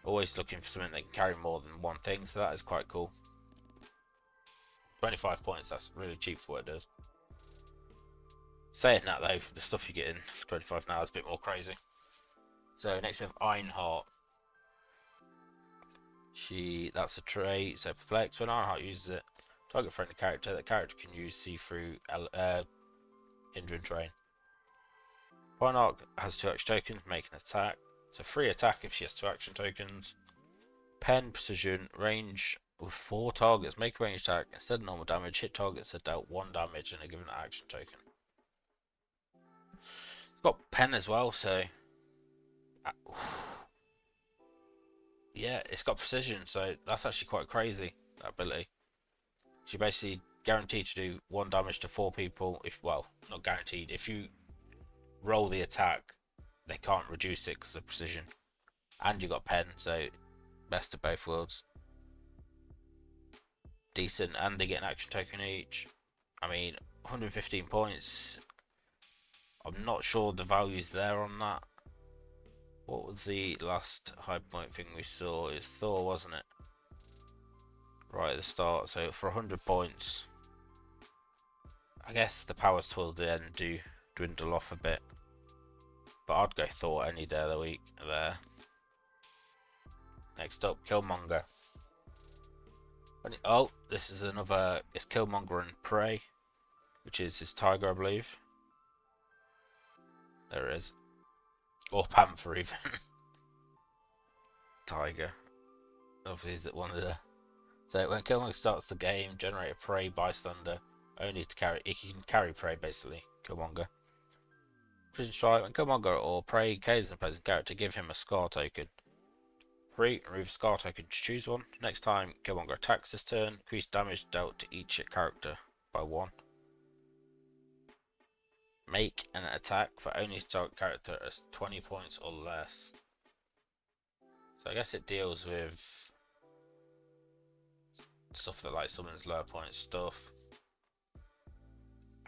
Always looking for something that can carry more than one thing, so that is quite cool. 25 points, that's really cheap for what it does. Saying that though, the stuff you get in for 25 now is a bit more crazy. So next we have Ironheart. That's a trait, so perplex. When Ironheart uses it, target friendly character, that character can use see-through hindering terrain. Ironheart has 2 action tokens, make an attack. It's a free attack if she has 2 action tokens. Pen, precision, range with 4 targets, make a range attack. Instead of normal damage, hit targets are dealt 1 damage and are given an action token. It's got pen as well, so yeah, it's got precision, so that's actually quite crazy, that ability. She basically guaranteed to do 1 damage to 4 people. Well, not guaranteed. If you roll the attack, they can't reduce it because of precision. And you got pen, so best of both worlds. Decent, and they get an action token each. I mean, 115 points. I'm not sure the value's there on that. What was the last high point thing we saw? It was Thor, wasn't it? Right at the start. So for 100 points, I guess the powers toward the end do dwindle off a bit. But I'd go Thor any day of the week there. Next up, Killmonger. Oh, this is another. It's Killmonger and Prey, which is his tiger, I believe. There it is. Or Panther, even. Tiger. Obviously, is it one of the. So when Killmonger starts the game, generate a Prey bystander. Only to carry. He can carry Prey basically. Killmonger. Precision strike. When Killmonger or Prey kills an opposing character, give him a Scar token. 3. Remove a Scar token to choose one. Next time Killmonger attacks this turn, increase damage dealt to each character by 1. Make an attack for only target character as 20 points or less. So I guess it deals with stuff that like summons lower point stuff.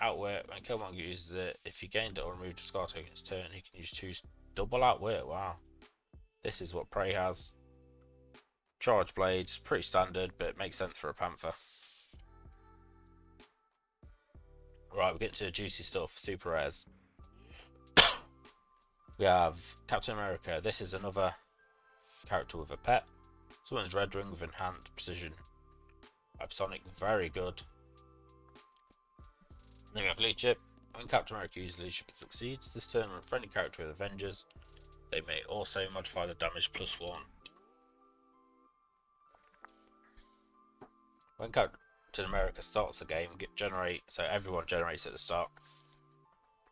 outwit. When Killmonger uses it, if he gained it or removed a scar token his turn, he can use 2 double outwit. Wow. This is what Prey has. Charge Blades, pretty standard, but it makes sense for a Panther. Right, we're getting to the juicy stuff, super rares. We have Captain America. This is another character with a pet. Someone's Red Ring with enhanced precision. Hypersonic, very good. Then we have Leadership. When Captain America uses Leadership and succeeds, this turn on a friendly character with Avengers, they may also modify the damage +1. When Captain America starts the game, so everyone generates at the start.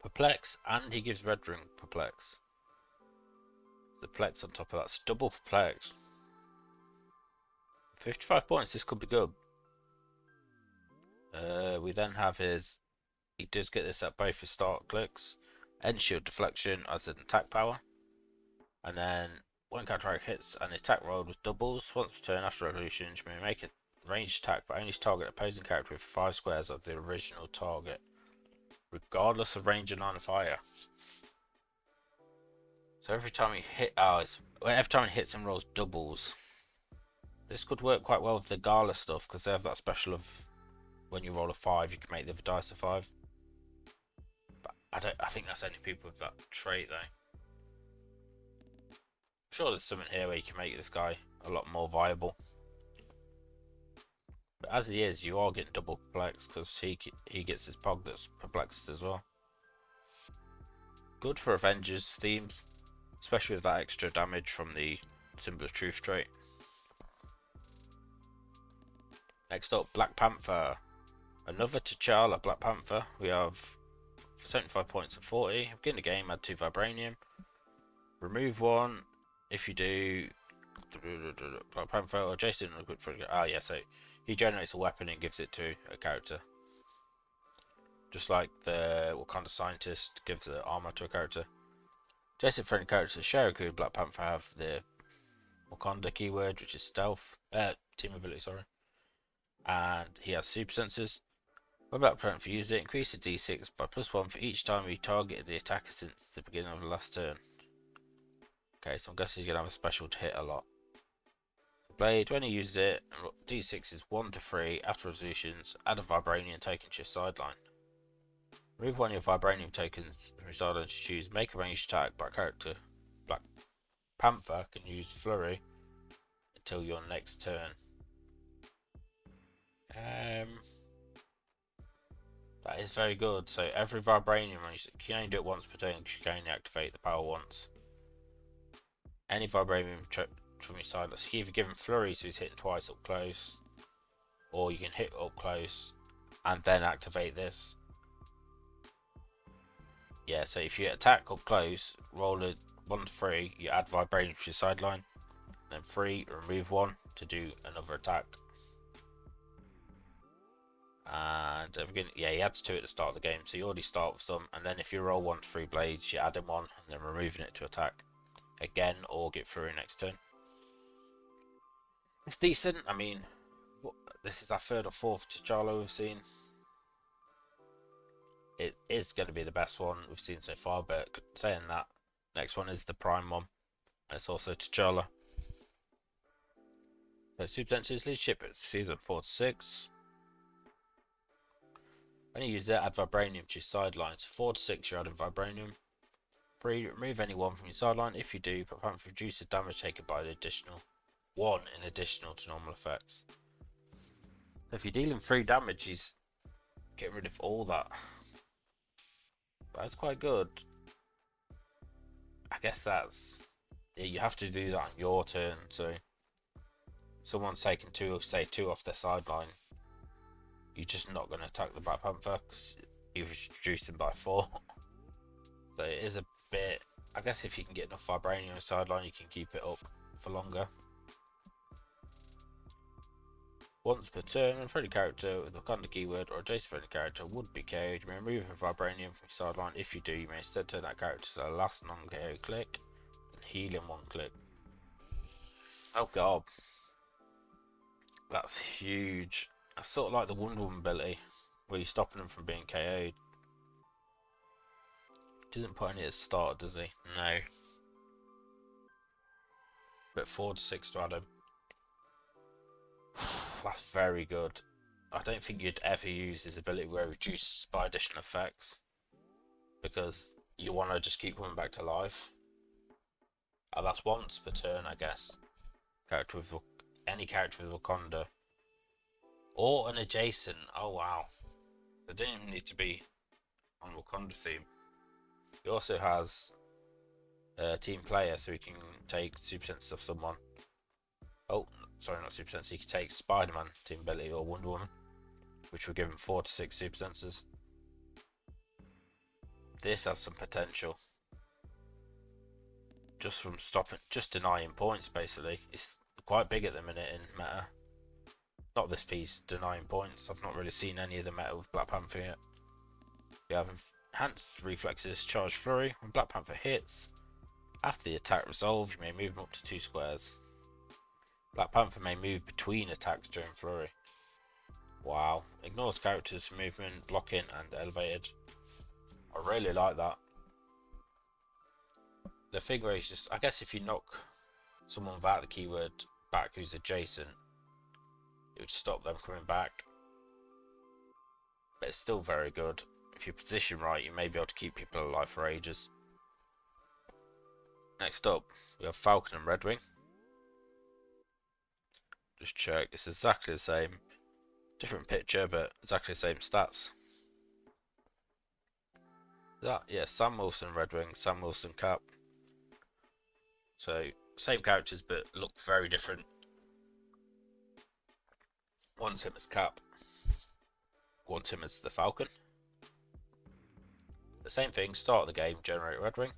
Perplex, and he gives Red Ring Perplex. The Perplex on top of that's double Perplex. 55 points, this could be good. We then have he does get this at both his start clicks. End Shield Deflection as an attack power. And then when Counter hits and the attack roll with doubles, once per turn after Revolution, you may make a ranged attack but only target opposing character with 5 squares of the original target, regardless of range and line of fire. So every time he hits and rolls doubles. This could work quite well with the Gala stuff because they have that special of when you roll a 5, you can make the other dice a 5. But I think that's only people with that trait though. I'm sure there's something here where you can make this guy a lot more viable. But as he is, you are getting double perplexed because he gets his pog that's perplexed as well. Good for Avengers themes, especially with that extra damage from the Symbol of Truth trait. Next up, Black Panther. Another T'Challa Black Panther. We have 75 points at 40. Begin the game, add 2 Vibranium. Remove 1. If you do, Black Panther or Jason. Yeah, so he generates a weapon and gives it to a character. Just like the Wakanda Scientist gives the armor to a character. Jason friendly characters Heroclix and Black Panther have the Wakanda keyword, which is stealth. Team ability, sorry. And he has super senses. When Black Panther uses it, increase the d6 by +1 for each time he targeted the attacker since the beginning of the last turn. Okay, so I'm guessing he's going to have a special to hit a lot. Blade, when he uses it, d6 is 1 to 3. After resolutions, add a Vibranium token to your sideline. Remove 1 of your Vibranium tokens from your sideline to choose. Make a ranged attack by character. Black Panther can use Flurry until your next turn. That is very good. So every Vibranium, you can only do it once per turn because you can only activate the power once. Any Vibranium from your side, let's either give him Flurry so he's hitting twice up close, or you can hit up close and then activate this. Yeah, so if you attack up close, roll a 1 to 3, you add Vibranium to your sideline, then 3, remove 1 to do another attack. And yeah, he adds 2 at the start of the game, so you already start with some, and then if you roll 1 to 3 blades, you add him 1 and then removing it to attack again or get through next turn. It's decent. I mean, this is our 3rd or 4th T'Challa we've seen. It is going to be the best one we've seen so far, but saying that, next one is the prime one, and it's also T'Challa. So super senses leadership at season 4 to 6. When you use it, add Vibranium to your sideline. So 4 to 6, you're adding Vibranium. 3, remove any 1 from your sideline. If you do, Panther reduces damage taken by the additional 1 in additional to normal effects. So if you're dealing 3 damage, he's getting rid of all that. That's quite good. I guess that's... Yeah, you have to do that on your turn. So someone's taking 2 off their sideline. You're just not going to attack the Black Panther because you've reduced him by 4. So it is a bit... I guess if you can get enough Vibranium on the sideline, you can keep it up for longer. Once per turn, a friendly character with a Wakanda keyword or adjacent friendly character would be KO'd. You may remove a Vibranium from your sideline. If you do, you may instead turn that character to the last non-KO click and heal in 1 click. Oh god. That's huge. That's sort of like the Wonder Woman ability. Well, you're stopping them from being KO'd. Doesn't put any at the start, does he? No. But 4 to 6 to add him. That's very good. I don't think you'd ever use his ability where it reduces by additional effects, because you want to just keep coming back to life. Oh, that's once per turn, I guess. Any character with Wakanda or an adjacent. Oh wow, they don't even need to be on Wakanda theme. He also has a team player, so he can take super sense of someone. Oh, sorry, not super sense. He can take Spider-Man team ability or Wonder Woman, which will give him 4 to 6 super senses. This has some potential. Just from denying points, basically. It's quite big at the minute in meta. Not this piece, denying points. I've not really seen any of the meta with Black Panther yet. We have enhanced reflexes, charge flurry. When Black Panther hits, after the attack resolves, you may move him up to 2 squares. Black Panther may move between attacks during flurry. Wow. Ignores characters for movement, blocking, and elevated. I really like that. The thing where he's just, I guess if you knock someone without the keyword back who's adjacent, it would stop them coming back. But it's still very good. If you position right, you may be able to keep people alive for ages. Next up, we have Falcon and Redwing. Just check, it's exactly the same. Different picture, but exactly the same stats. Yeah, Sam Wilson Redwing, Sam Wilson Cap. So, same characters, but look very different. One's him as Cap, one's him as the Falcon. The same thing, start of the game, generate Redwing.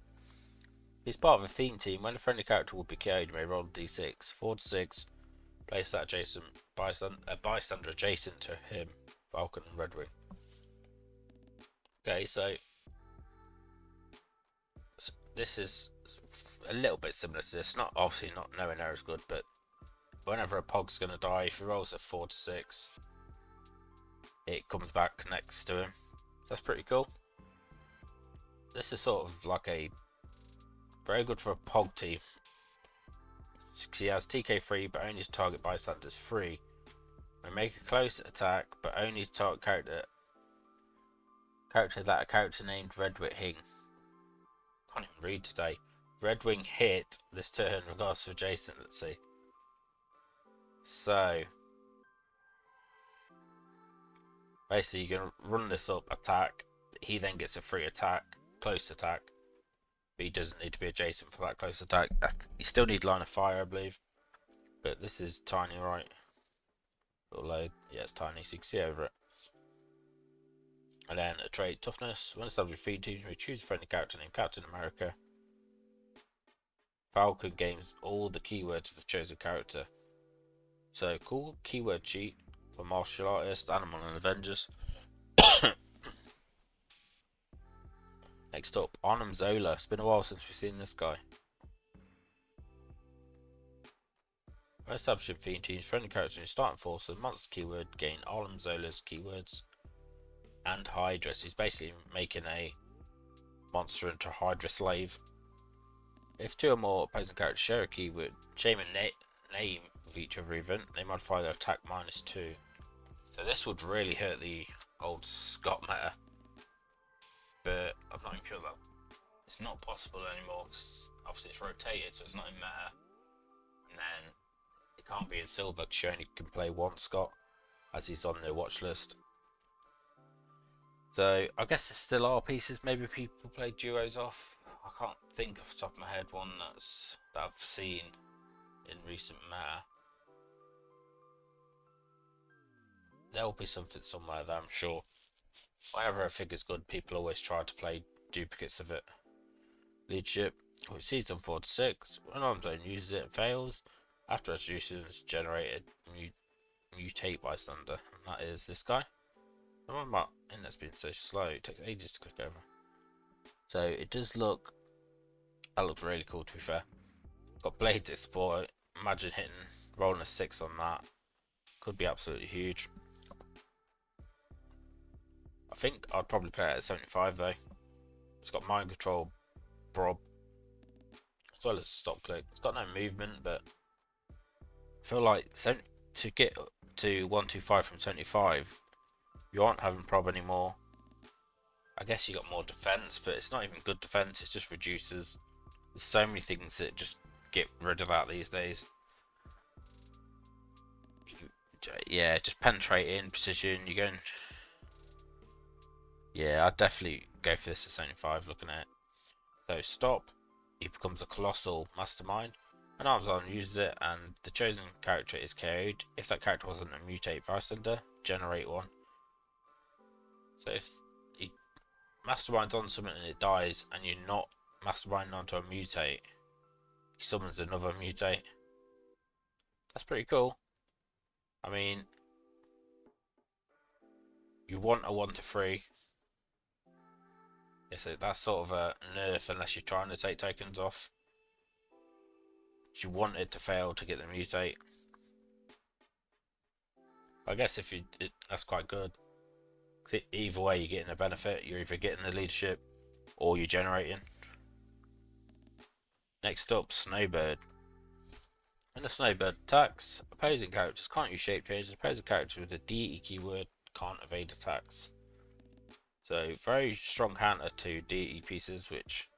He's part of a theme team. When a friendly character will be KO'd, you may roll a d6. 4 to 6, place that bystander adjacent to him, Falcon and Redwing. Okay, so this is a little bit similar to this. Not obviously not nowhere near as good, but whenever a Pog's going to die, if he rolls a 4 to 6, it comes back next to him. So that's pretty cool. This is sort of like a very good for a Pog team. He has TK3, but only to target bystanders 3. May make a close attack, but only to target that a character named Redwing can't even read today. Redwing hit this turn regardless of adjacent. Let's see. So basically, you can run this up, attack. He then gets a free attack, close attack. But he doesn't need to be adjacent for that close attack. You still need line of fire, I believe. But this is tiny, right? Little load. Yeah, it's tiny, so you can see over it. And then a trait, toughness. When established feed teams, we choose a friendly character named Captain America. Falcon gains all the keywords of the chosen character. So, cool keyword sheet for martial artist, animal, and Avengers. Next up, Arnim Zola. It's been a while since we've seen this guy. When establishing theme teams, friendly characters in your starting force with monster keyword gain Arnim Zola's keywords and Hydra. So he's basically making a monster into a Hydra slave. If 2 or more opposing characters share a keyword, shame and name of each other even, they modify their attack -2. So this would really hurt the old Scott meta. But I'm not even sure that it's not possible anymore, because obviously it's rotated, so it's not in meta. And then it can't be in silver because you only can play 1 Scott, as he's on the watch list. So I guess there still are pieces. Maybe people play duos off. I can't think off the top of my head one that I've seen in recent meta. There'll be something somewhere there, I'm sure. Whenever a figure's good, people always try to play duplicates of it. Leadership, which sees them 4 to 6. When Arnim Zone uses it and fails, after execution is generated, mutate bystander. And that is this guy. I don't know about internet's been so slow, it takes ages to click over. So it does look, that looks really cool to be fair. Got blades export. Imagine rolling a 6 on that. Could be absolutely huge. think I'd probably play it at 75 though. It's got mind control, prob, as well as stop click. It's got no movement, but I feel like to get to 125 from 75, you aren't having prob anymore. I guess you got more defense, but it's not even good defense. It's just reduces. There's so many things that just get rid of that these days. Yeah, just penetrating, precision. You're going. Yeah, I'd definitely go for this at 75. Looking at it. So stop. He becomes a colossal mastermind. An arms on uses it, and the chosen character is KO'd. If that character wasn't a mutate bystander, generate one. So if he masterminds on something and it dies, and you're not masterminding onto a mutate, he summons another mutate. That's pretty cool. I mean, you want a 1-3. Yeah, so that's sort of a nerf unless you're trying to take tokens off. You want it to fail to get the mutate. I guess if that's quite good. Either way, you're getting a benefit. You're either getting the leadership or you're generating. Next up, Snowbird. When the Snowbird attacks, opposing characters can't use shape changes. Opposing characters with a DE keyword can't evade attacks. So very strong counter to DE pieces, which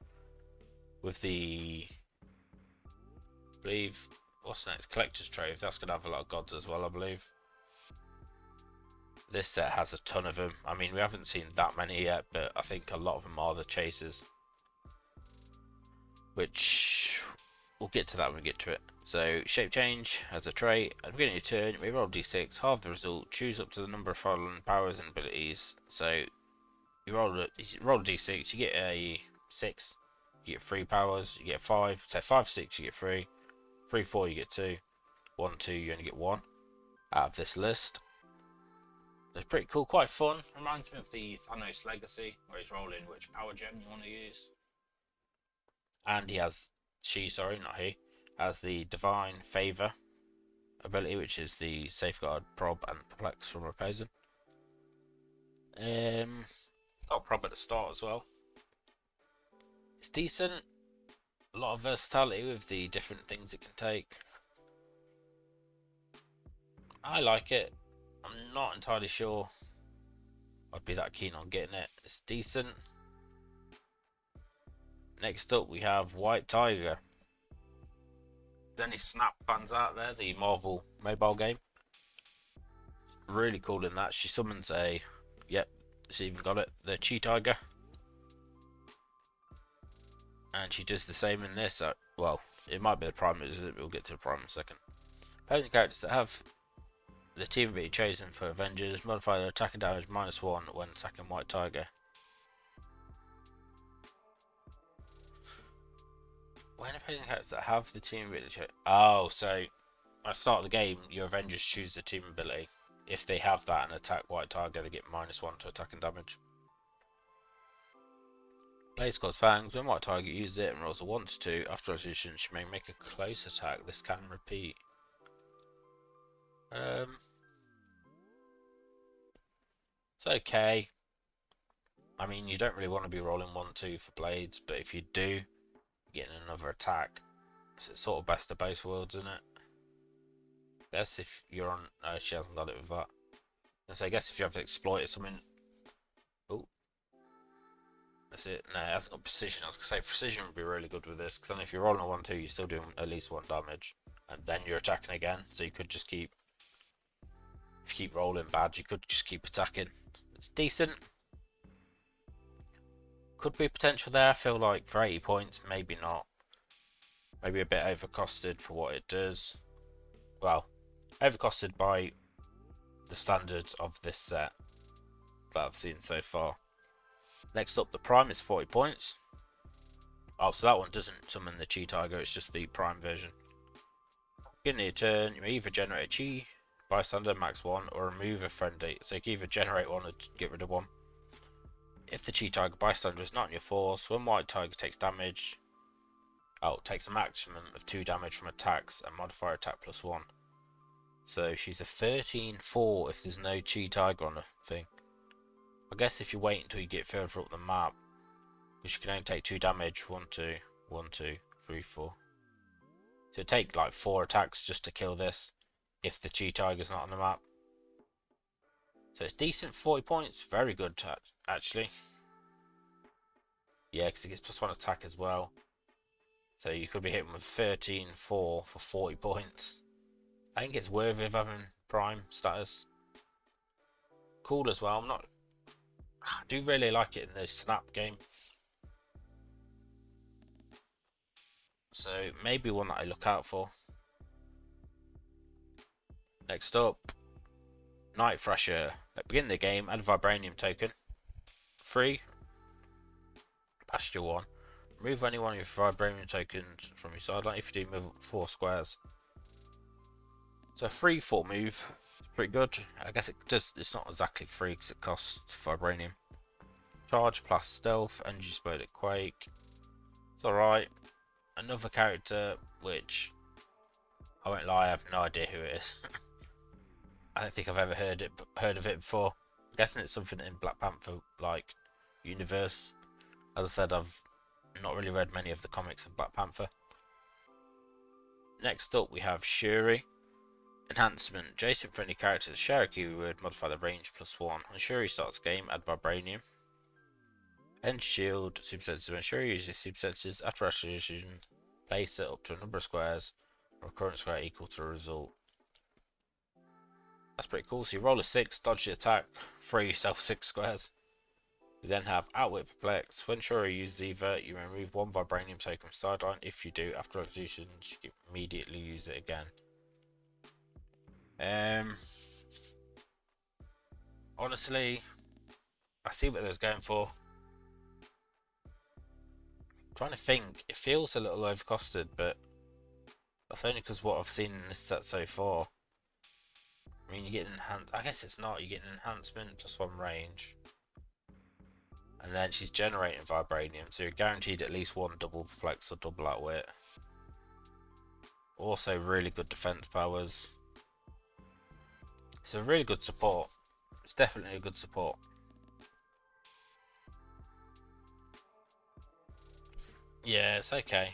with the I believe what's next? Collector's Trove. That's gonna have a lot of gods as well, I believe. This set has a ton of them. I mean, we haven't seen that many yet, but I think a lot of them are the chasers. Which we'll get to that when we get to it. So shape change as a trait. At the beginning of your turn, you may roll d6, halve the result, choose up to the number of following powers and abilities. So you roll a d6, you get a 6, you get 3 powers, you get 5. So 5, 6, you get 3. 3, 4, you get 2. 1, 2, you only get 1 out of this list. It's pretty cool, quite fun. Reminds me of the Thanos Legacy, where he's rolling which power gem you want to use. And he has, not he, has the Divine Favor ability, which is the Safeguard, Prob, and Perplex from opposing. Got Prob at the start as well. It's decent. A lot of versatility with the different things it can take. I like it. I'm not entirely sure I'd be that keen on getting it. It's decent. Next up we have White Tiger. There's any Snap fans out there, the Marvel mobile game. Really cool in that. She summons a, yep, she even got it, the Chi Tiger. And she does the same in this. Well, it might be the Prime, we'll get to the Prime in a second. Opposing characters that have the team ability chosen for Avengers modify their attack and damage -1 when attacking White Tiger. When opposing characters that have the team ability oh, so at the start of the game, your Avengers choose the team ability. If they have that and attack White Tiger, they get -1 to attack and damage. Blaze God's Fangs. When White Tiger uses it and rolls a 1 to 2, after resolution, she may make a close attack. This can repeat. It's okay. I mean, you don't really want to be rolling 1-2 for blades, but if you do, getting another attack, so it's sort of best of both worlds, isn't it? I guess if you're on, no, she hasn't done it with that. So I guess if you have to exploit something, oh, that's it. No, it hasn't got precision. I was gonna say precision would be really good with this, because then if you're rolling a 1-2, you're still doing at least 1 damage, and then you're attacking again. So you could just keep, if you keep rolling bad, you could just keep attacking. It's decent. Could be potential there. I feel like for 80 points, maybe not. Maybe a bit overcosted for what it does. Well, overcosted by the standards of this set that I've seen so far. Next up, the Prime is 40 points. Oh, so that one doesn't summon the Chi Tiger, it's just the Prime version. Beginning of your turn, you may either generate a Chi bystander -1 or remove a friendly. So you can either generate one or get rid of one. If the Chi Tiger bystander is not in your force, when White Tiger takes damage, takes a maximum of 2 damage from attacks and modifier attack +1. So she's a 13-4 if there's no Chi Tiger on the thing. I guess if you wait until you get further up the map, because you can only take 2 damage. 1, 2, 1, 2, 3, 4. So it'd take like 4 attacks just to kill this if the Chi Tiger's not on the map. So it's decent, 40 points. Very good, actually. Yeah, because it gets +1 attack as well. So you could be hitting with 13, 4 for 40 points. I think it's worthy of having Prime status. Cool as well. I do really like it in the Snap game. So maybe one that I look out for. Next up, Night Thrasher. At the beginning of the game, add a Vibranium token. Free. Pasture 1. Remove any one of your Vibranium tokens from your sideline if you do move 4 squares. So a free 4 move. It's pretty good. I guess it's not exactly free because it costs Vibranium. Charge plus stealth, energy exploded quake. It's alright. Another character which I won't lie, I have no idea who it is. I don't think I've ever heard of it before. I'm guessing it's something in Black Panther like universe. As I said, I've not really read many of the comics of Black Panther. Next up we have Shuri. Enhancement. Adjacent friendly characters share a keyword, modify the range +1. When Shuri starts game, add Vibranium. End shield, super senses. When Shuri uses super senses after activation, place it up to a number of squares or a current square equal to a result. That's pretty cool. So you roll a 6, dodge the attack, throw yourself 6 squares. You then have Outwit Perplex. When Shuri uses either, you remove 1 Vibranium token from sideline. If you do, after execution, you immediately use it again. Honestly, I see what they was going for. I'm trying to think, it feels a little overcosted, but that's only because what I've seen in this set so far. I mean, you get enhanced. I guess it's not. You get an enhancement +1 range, and then she's generating Vibranium, so you're guaranteed at least 1 double perplex or double outwit. Also, really good defense powers. It's a really good support. It's definitely a good support. Yeah, it's okay.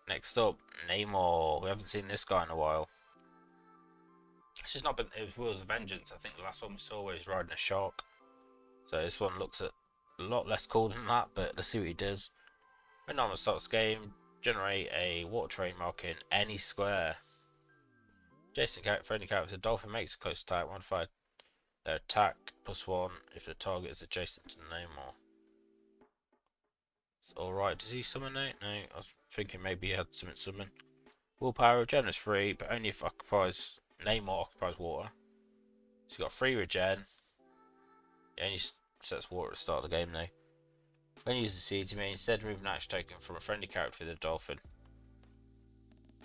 Next up, Namor. We haven't seen this guy in a while. It's just not been. It was Wheels of Vengeance. I think the last one we saw was riding a shark. So this one looks a lot less cool than that, but let's see what he does. When Namor starts game, generate a water train marking any square. Adjacent character, friendly character, if the dolphin makes a close attack, modify their attack +1 if the target is adjacent to Namor. It's alright. Does he summon now? No, I was thinking maybe he had something summon. Willpower, regen is free, but only if Namor occupies water. So you got 3 regen. It only sets water at the start of the game though. When you use the seeds, you may instead remove an action token from a friendly character with a dolphin.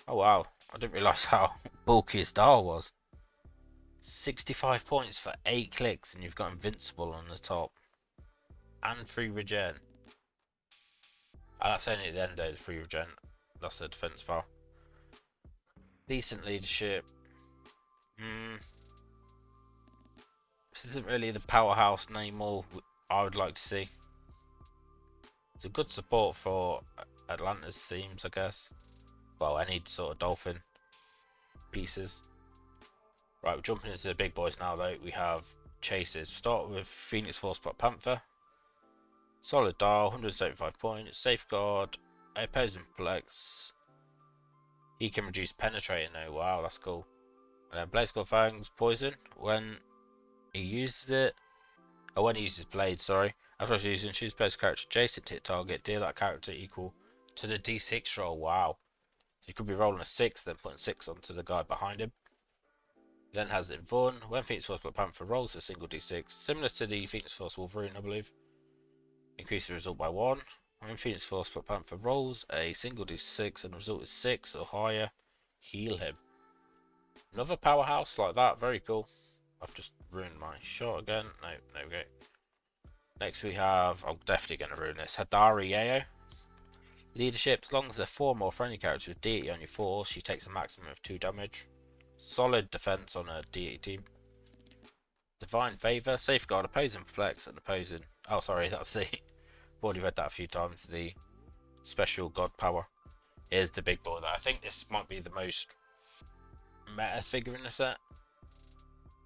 Oh wow, I didn't realise how bulky his dial was. 65 points for 8 clicks and you've got Invincible on the top. And 3 regen. That's only at the end though, the 3 regen. That's a defense bar. Decent leadership. This isn't really the powerhouse Namor I would like to see. It's a good support for Atlanta's themes, I guess. Well, any sort of dolphin pieces. Right, we're jumping into the big boys now though. We have chases. Start with Phoenix Force Black Panther. Solid dial, 175 points. Safeguard, opposing perplex. He can reduce penetrating though. Wow, that's cool. And then Blaze Fangs, poison. When he uses it, or when he uses blade, sorry. After using, choose place character adjacent to hit target. Deal that character equal to the D6 roll. Wow. You could be rolling a 6, then putting 6 onto the guy behind him. Then has Invuln. When Phoenix Force Black Panther rolls a single D6, similar to the Phoenix Force Wolverine, I believe. Increase the result by 1. When Phoenix Force Black Panther rolls a single D6 and the result is 6 or higher, heal him. Another powerhouse like that, very cool. I've just ruined my shot again. No, there we go. Next we have, I'm definitely going to ruin this, Hadari Yeo. Leadership, as long as there are 4 more friendly characters with deity on your force, she takes a maximum of 2 damage. Solid defense on a D8 team. Divine Favor, Safeguard, opposing Flex, and opposing. Oh, sorry, that's the. I've already read that a few times. The special God Power. Here's the big boy. I think this might be the most meta figure in the set.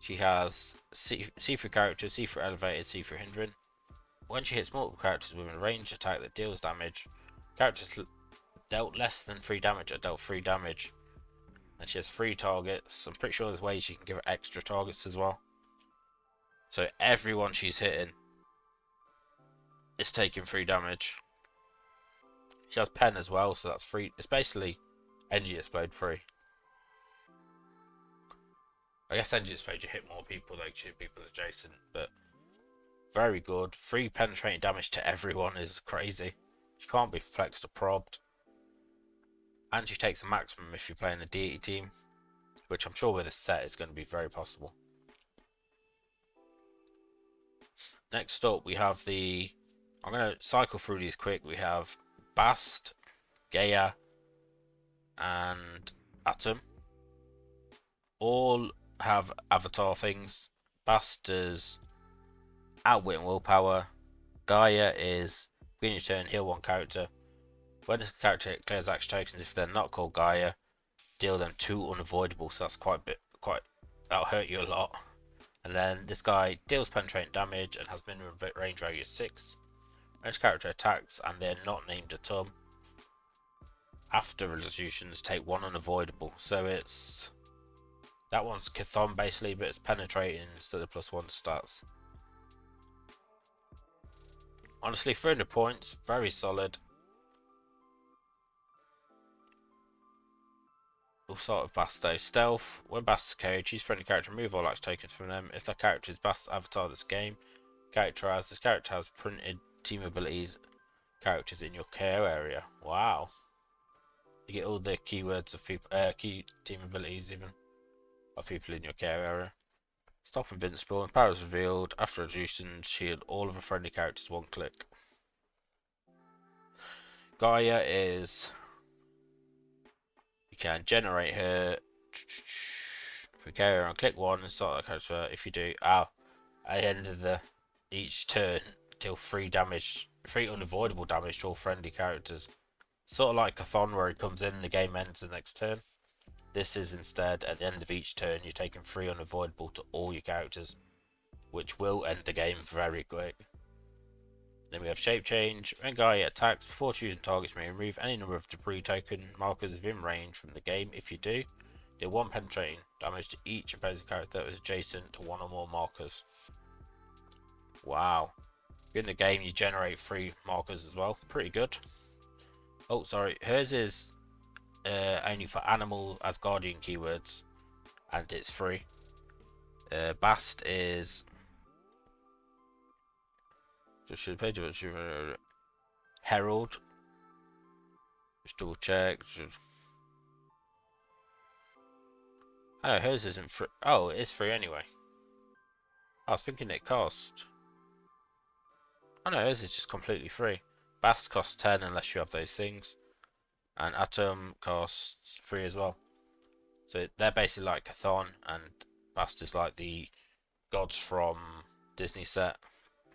She has see-through characters, see-through elevated, see-through hindering. When she hits multiple characters with a ranged attack that deals damage, characters dealt less than 3 damage are dealt 3 damage. And she has 3 targets. I'm pretty sure there's ways you can give her extra targets as well. So everyone she's hitting is taking 3 damage. She has Pen as well, so that's 3. It's basically Energy Explode 3. I guess Energy Explode you hit more people, like shoot people adjacent, but very good. 3 penetrating damage to everyone is crazy. She can't be flexed or probed. And she takes a maximum if you're playing a deity team, which I'm sure with this set is going to be very possible. Next up we have the... I'm going to cycle through these quick. We have Bast, Gaia, and Atom. All have avatar things. Bast is Outwit and Willpower. Gaia is beginning your turn, heal 1 character. When this character clears action tokens, if they're not called Gaia, deal them 2 unavoidable. So that's that'll hurt you a lot. And then this guy deals penetrating damage and has minimum range radius 6. When this character attacks and they're not named Atom, after resolutions take 1 unavoidable. So it's that one's Chthon basically, but it's penetrating instead of +1 stats. Honestly, 300 points, very solid. We'll start with Basto. Stealth. When Bast is KO, choose friendly character, remove all action tokens from them. If that character is Bast's avatar this game, this character has printed team abilities characters in your KO area. Wow. You get all the keywords of people, key team abilities even, of people in your KO area. Stop invincible. When power is revealed, after reduction, shield all of the friendly characters 1 click. Gaia is... You can generate her. If we carry her on, click 1 and start that character. If you do, at the end of each turn, deal 3 damage, 3 unavoidable damage to all friendly characters. Sort of like Chthon, where he comes in and the game ends the next turn. This is instead at the end of each turn, you're taking 3 unavoidable to all your characters, which will end the game very quick. Then we have Shape Change. When Gaia attacks, before choosing targets, you may remove any number of debris token markers within range from the game. If you do, deal 1 penetrating damage to each opposing character that is adjacent to 1 or more markers. Wow. In the game, you generate 3 markers as well. Pretty good. Oh, sorry. Hers is only for animal as guardian keywords, and it's free. Bast is... Herald. Just double check. I know hers isn't free. Oh, it is free anyway. I was thinking it cost. Oh no, hers is just completely free. Bast costs 10 unless you have those things. And Atom costs 3 as well. So they're basically like Chthon, and Bast is like the gods from Disney set.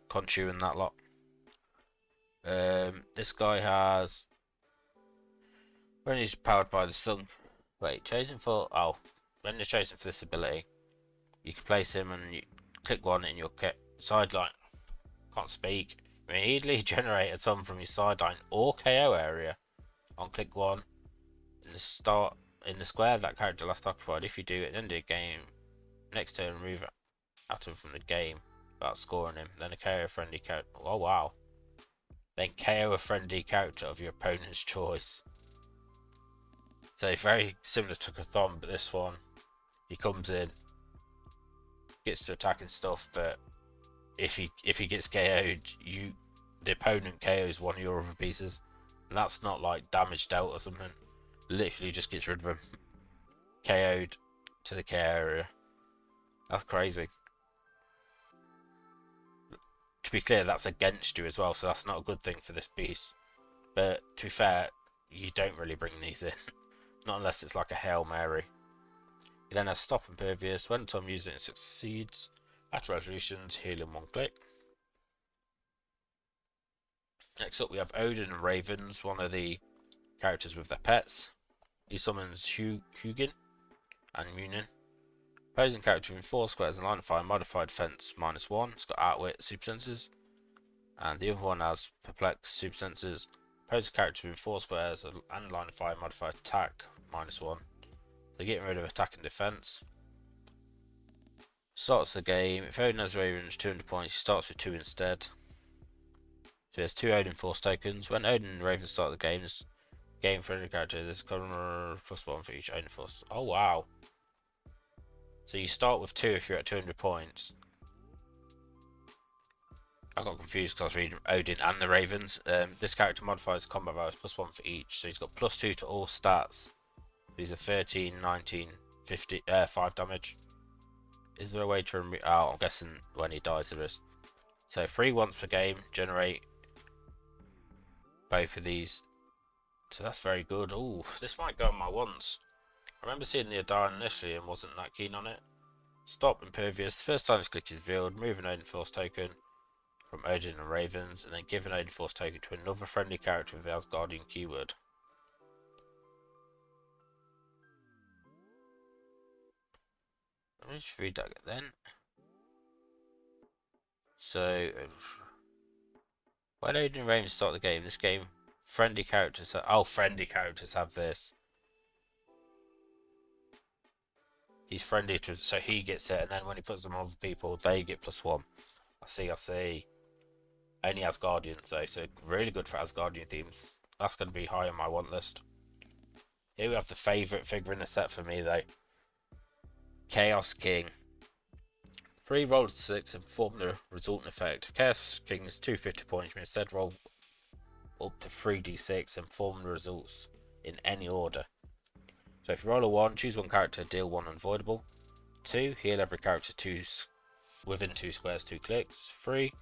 Conchu and that lot. This guy has... When he's powered by the sun... Wait, chosen for... Oh, when you're chosen for this ability, you can place him and you click 1 in your sideline. Can't speak. You may immediately generate a ton from your sideline or KO area on click 1 in the square that character last occupied. If you do, at the end of the game, next turn remove Atom from the game without scoring him. Then a KO friendly character. Oh wow. Then KO a friendly character of your opponent's choice. So very similar to Chthon, but this one, he comes in, gets to attack and stuff, but if he gets KO'd, the opponent KOs one of your other pieces, and that's not like damage dealt or something. Literally just gets rid of him. KO'd to the KO area. That's crazy. To be clear, that's against you as well, so that's not a good thing for this piece. But to be fair, you don't really bring these in. Not unless it's like a Hail Mary. He then has Stop Impervious. When Tom uses it, it succeeds. After resolutions, heal in 1 click. Next up we have Odin and Ravens, one of the characters with their pets. He summons Hugin and Munin. Opposing character in 4 squares and line of fire, modified defense -1. It's got outwit, super senses. And the other one has perplex, super senses. Opposing character in 4 squares and line of fire, modified attack -1. They're getting rid of attack and defense. Starts the game. If Odin has Ravens 200 points, he starts with 2 instead. So he has 2 Odin Force tokens. When Odin and Ravens start the game for any character, there's +1 for each Odin Force. Oh wow. So you start with 2 if you're at 200 points. I got confused because I was reading Odin and the Ravens. This character modifies combat values +1 for each. So he's got +2 to all stats. These are 13, 19, 50, 5 damage. Is there a way to remove... Oh, I'm guessing when he dies there is. So 3 once per game, generate both of these. So that's very good. Oh, this might go on my once. I remember seeing the Adar initially and wasn't that keen on it. Stop impervious. First time this click is revealed, move an Odin Force token from Odin and Ravens, and then give an Odin Force token to another friendly character with the Asgardian keyword. Let me just read that then. So, when Odin and Ravens start the game, friendly characters have this. He's friendly to, so he gets it, and then when he puts them on other people, they get +1. I see. Only Asgardians though, so really good for Asgardian themes. That's going to be high on my want list. Here we have the favourite figure in the set for me though. Chaos King. 3 roll to 6 and perform the resultant effect. If Chaos King is 250 points, you instead roll up to 3d6 and perform the results in any order. So if you roll a 1, choose 1 character, deal 1 unavoidable. 2, heal every character within 2 squares 2 clicks. 3,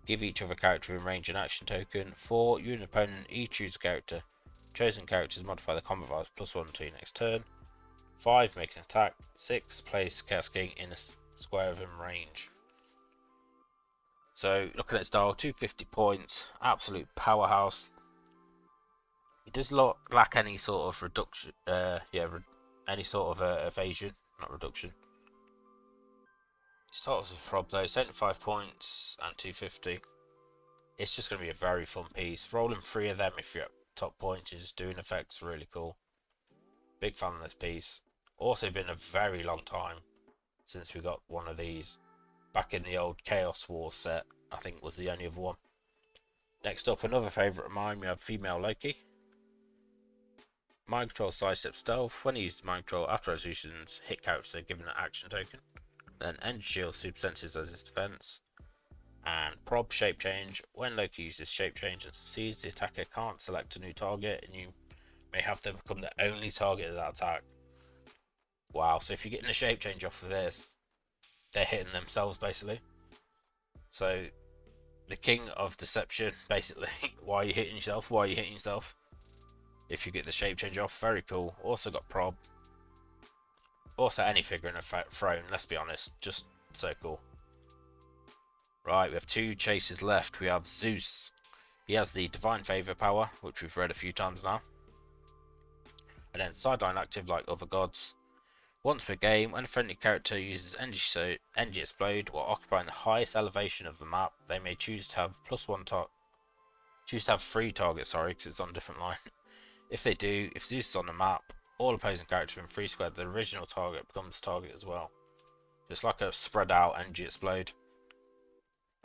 give each other character in range an action token. 4, you and an opponent each choose a character. Chosen characters modify the combat values +1 to your next turn. 5, make an attack. 6, place Chaos King in a square within range. So looking at style, 250 points, absolute powerhouse. He does lack any sort of reduction, any sort of evasion, not reduction. He starts with prob though, 75 points and 250. It's just going to be a very fun piece. Rolling 3 of them if you're at top points and just doing effects, really cool. Big fan of this piece. Also been a very long time since we got one of these. Back in the old Chaos Wars set, I think was the only other one. Next up, another favourite of mine, we have Female Loki. Mind Control, Sidestep, Stealth. When he uses Mind Control, after resolutions, hit character given an action token. Then Energy Shield, Super Senses as his defense. And Prob, Shape Change. When Loki uses Shape Change and succeeds, the attacker can't select a new target, and you may have them become the only target of that attack. Wow, so if you're getting a Shape Change off of this, they're hitting themselves basically. So, the king of deception, basically. Why are you hitting yourself? If you get the shape change off, very cool. Also got prob. Also any figure in a throne, let's be honest, just so cool. Right, we have 2 chases left. We have Zeus. He has the Divine Favour power, which we've read a few times now. And then sideline active like other gods. Once per game, when a friendly character uses Energy Explode while occupying the highest elevation of the map, they may choose to have choose to have 3 targets, because it's on a different line. If they do, if Zeus is on the map, all opposing characters in 3 squared, the original target becomes target as well. It's like a spread out Energy Explode.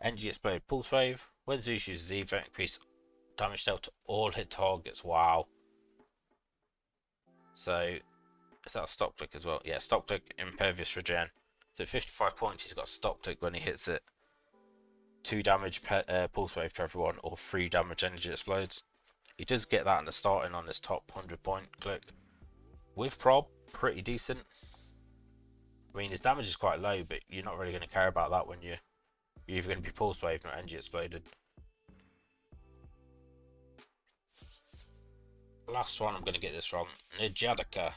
Energy Explode Pulse Wave. When Zeus uses Eva, increase damage dealt to all hit targets. Wow. So, is that a stop click as well? Yeah, stop click, impervious regen. So 55 points, he's got stop click when he hits it. 2 damage Pulse Wave to everyone, or 3 damage Energy Explodes. He does get that in the starting on his top 100 point click. With prob, pretty decent. I mean, his damage is quite low, but you're not really going to care about that when you're either going to be Pulse Wave or Energy Exploded. Last one, I'm going to get this wrong. Njadaka.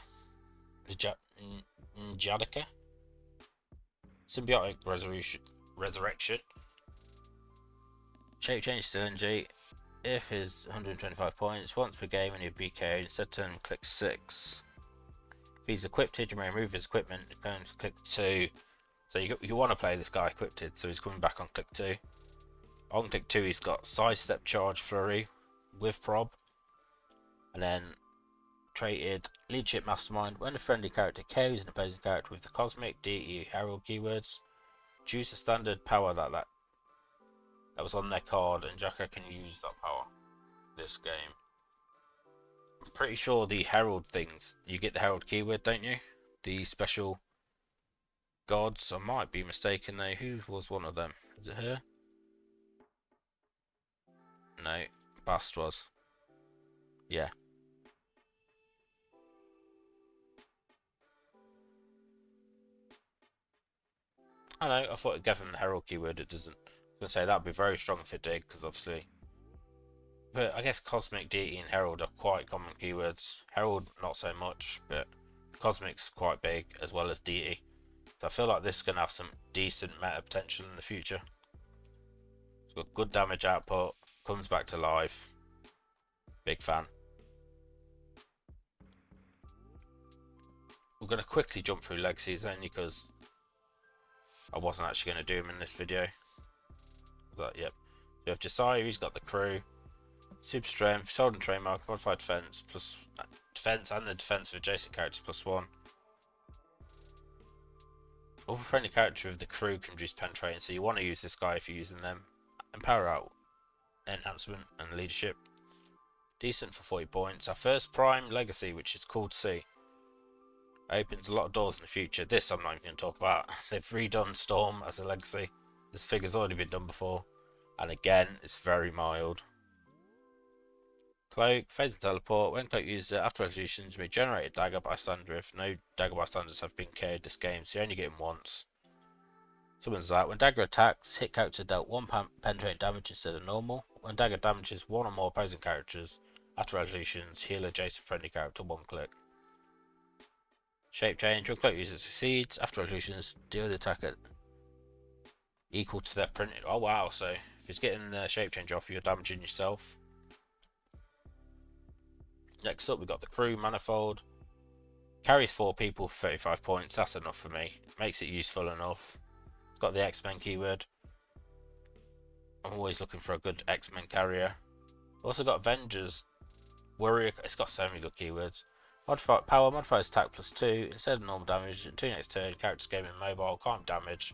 Symbiotic Resurrection. Shape change to LNG. If is 125 points, once per game when you BK, instead turn click 6. If he's equipped, you may remove his equipment, going to click 2. So you want to play this guy equipped, so he's coming back on click 2. On click 2 he's got Sidestep Charge Flurry with Prob. And then traded Leadership Mastermind. When a friendly character KOs an opposing character with the Cosmic, DE, Herald keywords, choose a standard power that was on their card, and Jacka can use that power this game. I'm pretty sure the Herald things, you get the Herald keyword, don't you? The special gods. I might be mistaken though. Who was one of them? Is it her? No, Bast was. Yeah. I know, I thought it gave him the Herald keyword, it doesn't. I was going to say that would be very strong if it did, because obviously. But I guess Cosmic, Deity and Herald are quite common keywords. Herald not so much, but Cosmic's quite big, as well as Deity. So I feel like this is going to have some decent meta potential in the future. It's got good damage output, comes back to life. Big fan. We're going to quickly jump through legacies only because I wasn't actually going to do them in this video. But yep. We have Josiah, he's got the crew. Super strength, sold and trademark, modified defense, plus defense and the defense of adjacent characters +1. Other friendly character of the crew can reduce penetrating, so you want to use this guy if you're using them. And power out enhancement and leadership. Decent for 40 points. Our first prime legacy, which is cool to see. Opens a lot of doors in the future. This I'm not even going to talk about. They've redone Storm as a legacy. This figure's already been done before. And again, it's very mild. Cloak, phase and teleport. When Cloak uses it after resolutions, you may generate a dagger bystander if no dagger bystanders have been KO'd this game, so you only get him once. Summons that. When dagger attacks, hit character dealt 1 penetrating damage instead of normal. When dagger damages 1 or more opposing characters, after resolutions, heal adjacent friendly character 1 click. Shape change. When Cloak user succeeds, after resolutions, deal the attacker equal to their printed. Oh wow, so if he's getting the shape change off, you're damaging yourself. Next up, we've got the crew manifold. Carries 4 people for 35 points. That's enough for me. Makes it useful enough. It's got the X-Men keyword. I'm always looking for a good X-Men carrier. Also got Avengers. Warrior. It's got so many good keywords. Power modifies attack +2 instead of normal damage. Until next turn, characters gaming mobile can't damage,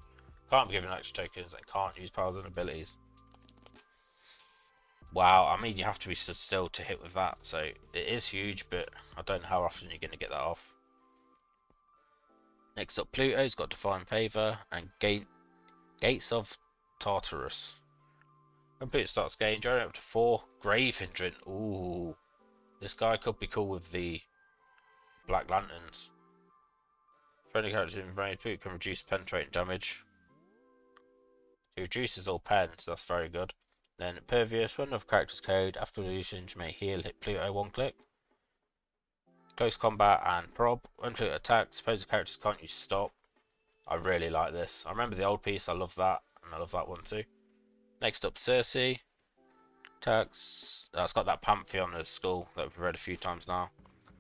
can't be given extra tokens, and can't use powers and abilities. Wow, I mean, you have to be stood still to hit with that, so it is huge, but I don't know how often you're going to get that off. Next up, Pluto's got Divine Favour and Gates of Tartarus. When Pluto starts game, generate up to 4 Grave Hydrant. Ooh, this guy could be cool with the Black Lanterns. Friendly characters in range, Pluto can reduce penetrating damage. He reduces all pen, so that's very good. Then Pervious, when another character's code, after resolutions, you may heal hit Pluto 1 click. Close combat and prob. When Pluto attacks, opposing characters can't use stop. I really like this. I remember the old piece, I love that, and I love that one too. Next up, Circe. Attacks. It's got that Panther on the skull that we've read a few times now.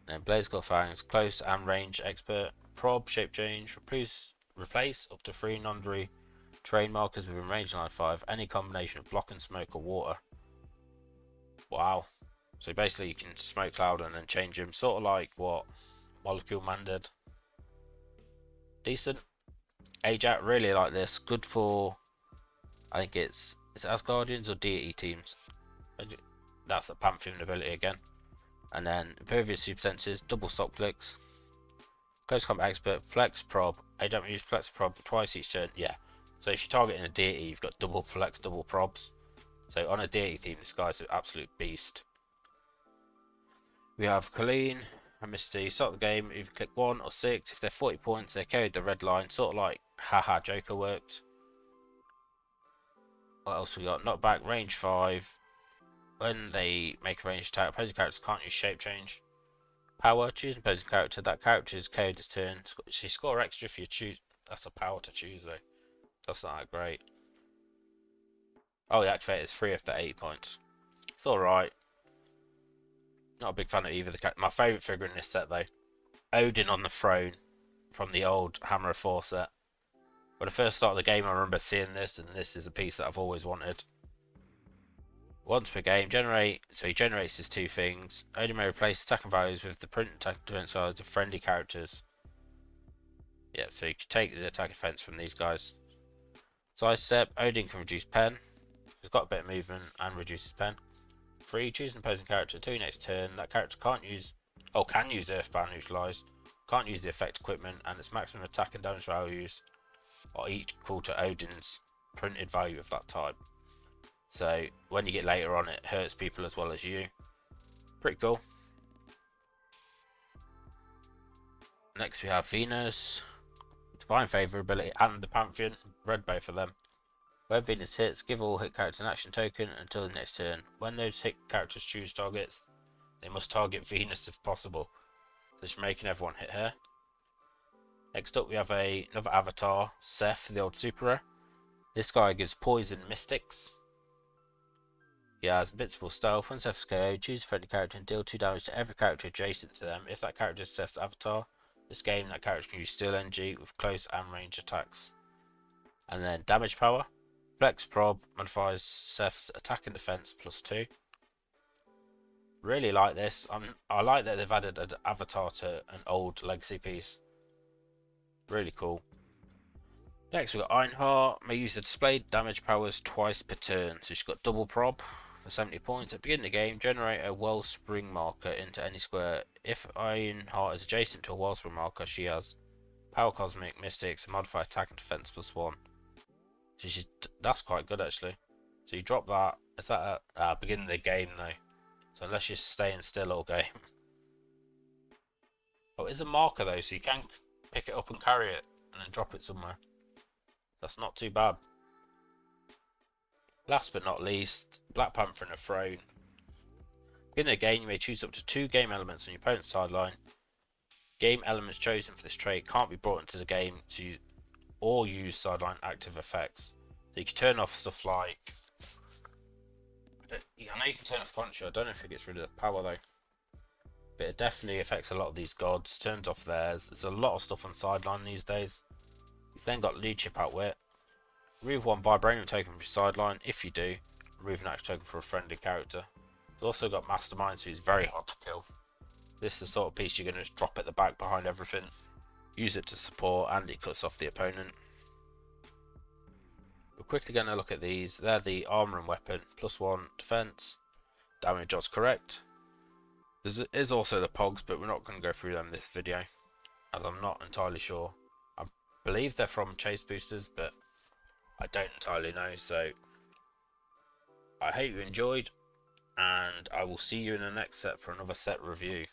Then Blaze Skull Fangs, close and range expert. Prob, shape change, replace up to 3 non-degree terrain markers within range line 5, any combination of block and smoke or water. Wow. So basically you can smoke cloud and then change him, sort of like what Molecule Man did. Decent. Ajax, really like this. Good for, I think it's Asgardians or Deity teams. That's the Pantheon ability again. And then Impervious Super Senses, double stop clicks. Close combat expert, flex prob. Ajax use flex prob twice each turn. Yeah. So if you're targeting a deity, you've got double flex, double probs. So on a deity theme, this guy's an absolute beast. We have Colleen and Misty. Start the game, either click 1 or 6. If they're 40 points, they carried the red line, sort of like haha Joker worked. What else we got? Knockback, range 5. When they make a range attack, opposing characters can't use shape change. Power, choose an opposing character. That character's code is turn. So you score extra if you choose That's a power to choose though. That's not that great. Oh, the activator is 3 of the 8 points. It's alright. Not a big fan of either. My favourite figure in this set though, Odin on the throne from the old Hammer of Thor set. When I first started the game, I remember seeing this, and this is a piece that I've always wanted. Once per game, he generates his 2 things. Odin may replace attacking values with the print attack defense values of friendly characters. Yeah, so you can take the attack defense from these guys. Sidestep, Odin can reduce pen. He's got a bit of movement and reduces pen. 3, choose an opposing character until your next turn. That character can use Earthbound neutralized, can't use the effect equipment, and its maximum attack and damage values are equal to Odin's printed value of that type. So when you get later on, it hurts people as well as you. Pretty cool. Next we have Venus, Divine Favor ability, and the Pantheon. Read both of them. When Venus hits, give all hit characters an action token until the next turn. When those hit characters choose targets, they must target Venus if possible. Just making everyone hit her. Next up we have another avatar, Seth, the old super rare. This guy gives poison mystics. He has invincible stealth. When Seth's KO, choose a friendly character and deal 2 damage to every character adjacent to them. If that character is Seth's avatar, this game that character can use Steel Energy with close and range attacks. And then damage power. Flex Prob modifies Seth's attack and defense +2. Really like this. I like that they've added an avatar to an old legacy piece. Really cool. Next we've got Ironheart. May use the displayed damage powers twice per turn. So she's got double prob for 70 points. At the beginning of the game, generate a wellspring marker into any square. If Ironheart is adjacent to a wellspring marker, she has Power Cosmic, Mystics, and Modify Attack and Defense +1. So that's quite good actually. So you drop that. Is that at beginning of the game though? So unless you're staying still all game. Oh, it's a marker though, so you can pick it up and carry it and then drop it somewhere. That's not too bad. Last but not least, Black Panther in a throne. In the game, you may choose up to 2 game elements on your opponent's sideline. Game elements chosen for this trait can't be brought into the game to or use sideline active effects. So you can turn off stuff like... I know you can turn off Poncho, I don't know if it gets rid of the power though. But it definitely affects a lot of these gods, turns off theirs. There's a lot of stuff on sideline these days. You've then got Leadership Outwit. Remove 1 Vibranium token from your sideline. If you do, remove an action token for a friendly character. You've also got Mastermind, who's very hard to kill. This is the sort of piece you're going to just drop at the back behind everything. Use it to support, and it cuts off the opponent. We're quickly going to look at these. They're the armor and weapon, +1 defense. Damage odds correct. There is also the pogs, but we're not going to go through them in this video, as I'm not entirely sure. I believe they're from chase boosters, but I don't entirely know. So I hope you enjoyed, and I will see you in the next set for another set review.